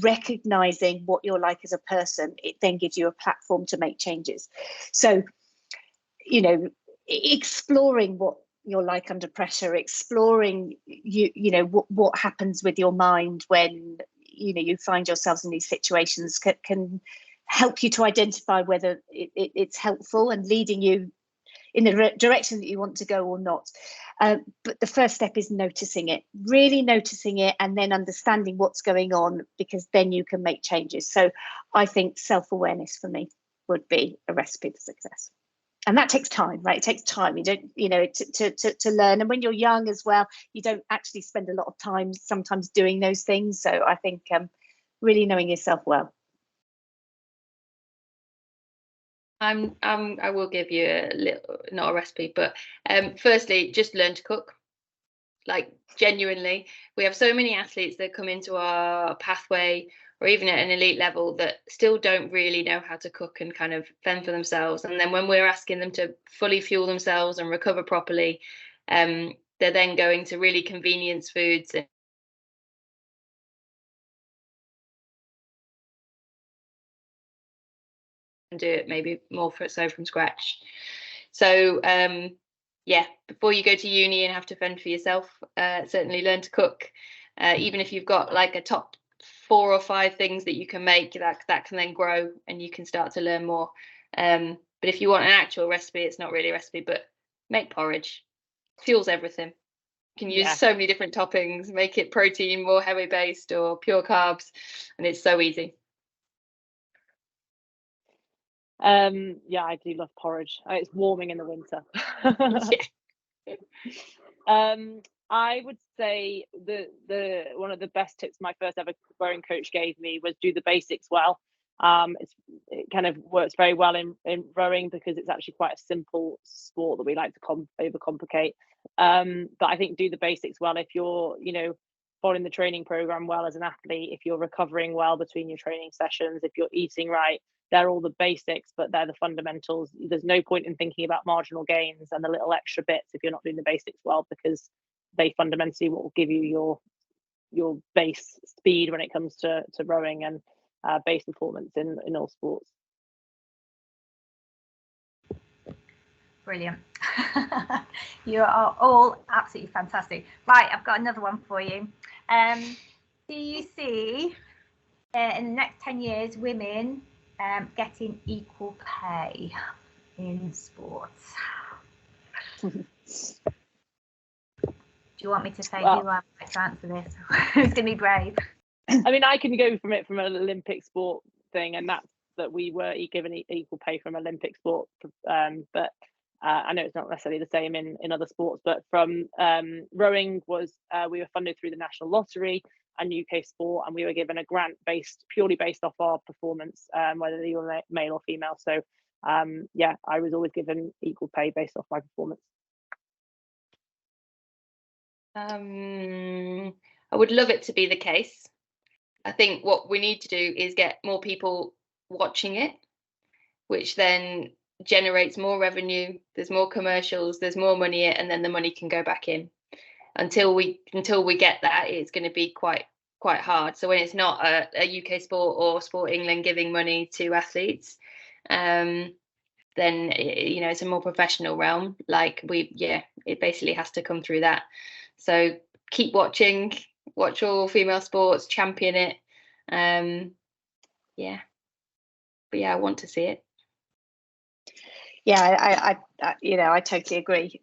recognizing what you're like as a person, it then gives you a platform to make changes. So, exploring what you're like under pressure, exploring what happens with your mind when you find yourselves in these situations can help you to identify whether it's helpful and leading you in the direction that you want to go or not. But the first step is noticing it, really noticing it, and then understanding what's going on, because then you can make changes. So I think self-awareness for me would be a recipe for success. And that takes time, right? It takes time. You don't, to learn. And when you're young as well, you don't actually spend a lot of time sometimes doing those things. So I think really knowing yourself well. I will give you a little, not a recipe, but firstly, just learn to cook. Like genuinely, we have so many athletes that come into our pathway or even at an elite level that still don't really know how to cook and kind of fend for themselves. And then when we're asking them to fully fuel themselves and recover properly, they're then going to really convenience foods and do it maybe more so from scratch. So before you go to uni and have to fend for yourself, certainly learn to cook. Even if you've got like a top 4 or 5 things that you can make, that can then grow and you can start to learn more. But if you want an actual recipe, it's not really a recipe, but make porridge. Fuels everything. You can use so many different toppings, make it protein, more heavy based or pure carbs, and it's so easy. I do love porridge. It's warming in the winter. I would say the one of the best tips my first ever rowing coach gave me was do the basics well. It kind of works very well in rowing because it's actually quite a simple sport that we like to overcomplicate. But I think do the basics well. If you're following the training program well as an athlete, if you're recovering well between your training sessions, if you're eating right, they're all the basics, but they're the fundamentals. There's no point in thinking about marginal gains and the little extra bits if you're not doing the basics well, because they fundamentally will give you your base speed when it comes to rowing and base performance in all sports. Brilliant. You are all absolutely fantastic. Right, I've got another one for you. Do you see in the next 10 years women getting equal pay in sports? Do you want me to say who I would like to answer this? Who's going to be brave? I mean, I can go from an Olympic sport thing, and that's that we were given equal pay from Olympic sport, but I know it's not necessarily the same in other sports. But from rowing was we were funded through the National Lottery and UK Sport, and we were given a grant purely based off our performance, whether you were male or female. So yeah, I was always given equal pay based off my performance. I would love it to be the case. I think what we need to do is get more people watching it, which then generates more revenue. There's more commercials, there's more money, and then the money can go back in. Until we get that, it's going to be quite hard. So when it's not a UK Sport or Sport England giving money to athletes, then it's a more professional realm. It basically has to come through that. So keep watching, watch all female sports, champion it. But I want to see it. Yeah, I totally agree.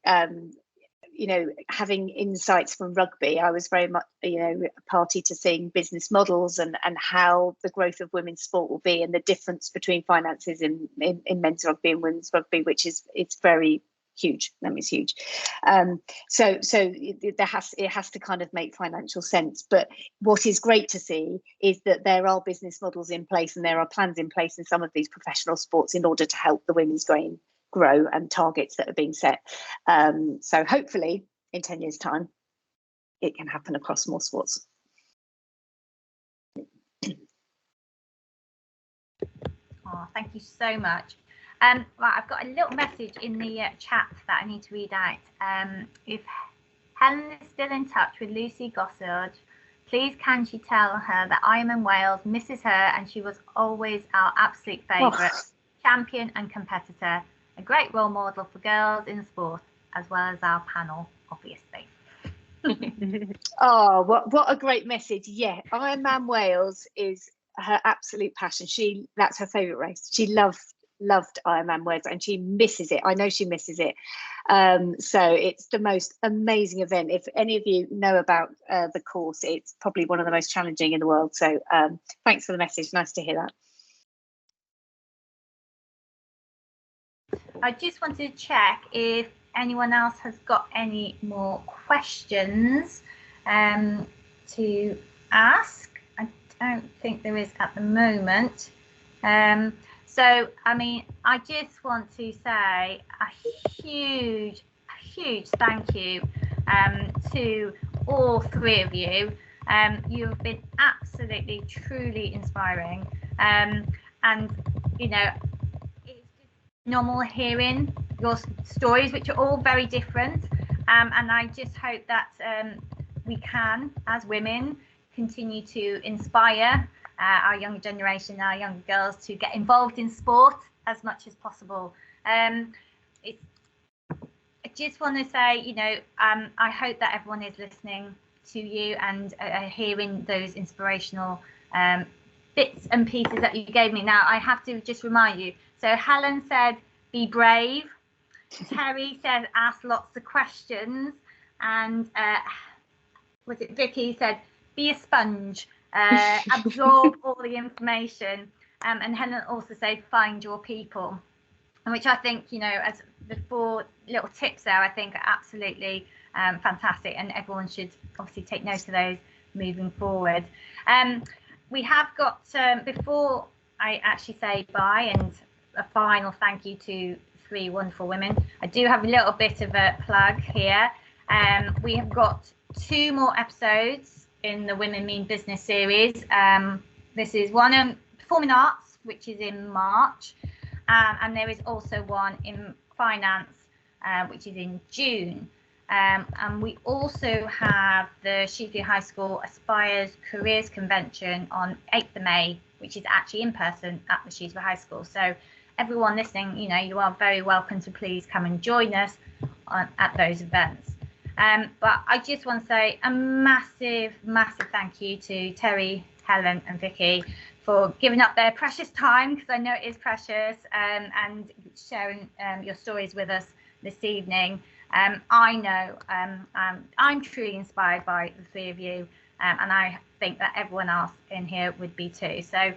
Having insights from rugby, I was very much, a party to seeing business models and how the growth of women's sport will be, and the difference between finances in men's rugby and women's rugby, which it's very huge. That means huge. So it has to kind of make financial sense. But what is great to see is that there are business models in place and there are plans in place in some of these professional sports in order to help the women's game grow, and targets that are being set. So hopefully in 10 years' time, it can happen across more sports. Oh, thank you so much. Right, I've got a little message in the chat that I need to read out. If Helen is still in touch with Lucy Gossard, please can she tell her that Ironman Wales misses her, and she was always our absolute favourite, champion and competitor, a great role model for girls in sport, as well as our panel, obviously. Oh, what a great message. Yeah, Ironman Wales is her absolute passion. That's her favourite race. She loved Ironman Wales, and she misses it. I know she misses it. So it's the most amazing event. If any of you know about the course, it's probably one of the most challenging in the world. So thanks for the message. Nice to hear that. I just wanted to check if anyone else has got any more questions to ask. I don't think there is at the moment. So, I mean, I just want to say a huge thank you to all three of you. You have been absolutely, truly inspiring. And, it's just normal hearing your stories, which are all very different. And I just hope that we can, as women, continue to inspire our younger generation, our younger girls, to get involved in sport as much as possible. I just want to say, I hope that everyone is listening to you and hearing those inspirational bits and pieces that you gave me. Now, I have to just remind you. So Helen said, be brave. Terry said, ask lots of questions. And was it Vicky said, be a sponge. Absorb all the information, and Helen also said find your people, which I think, as the 4 little tips there, I think are absolutely fantastic, and everyone should obviously take note of those moving forward. We have got, before I actually say bye and a final thank you to 3 wonderful women, I do have a little bit of a plug here. We have got 2 more episodes in the Women Mean Business series. This is one on performing arts which is in March, and there is also one in finance, which is in June. And we also have the Shrewsbury High School Aspires Careers Convention on 8th of May, which is actually in person at the Shrewsbury High School. So everyone listening, you know, you are very welcome to please come and join us at those events. But I just want to say a massive, massive thank you to Terry, Helen and Vicky for giving up their precious time, because I know it is precious, and sharing your stories with us this evening. I know I'm truly inspired by the three of you, and I think that everyone else in here would be too. So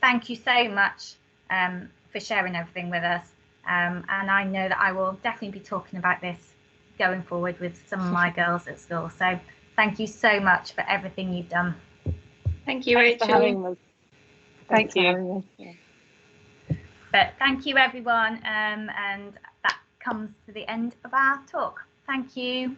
thank you so much for sharing everything with us. And I know that I will definitely be talking about this going forward with some of my girls at school. So thank you so much for everything you've done. Thank you, Thanks Rachel. for having us. Thanks for you. having us. Yeah. But thank you, everyone. And that comes to the end of our talk. Thank you.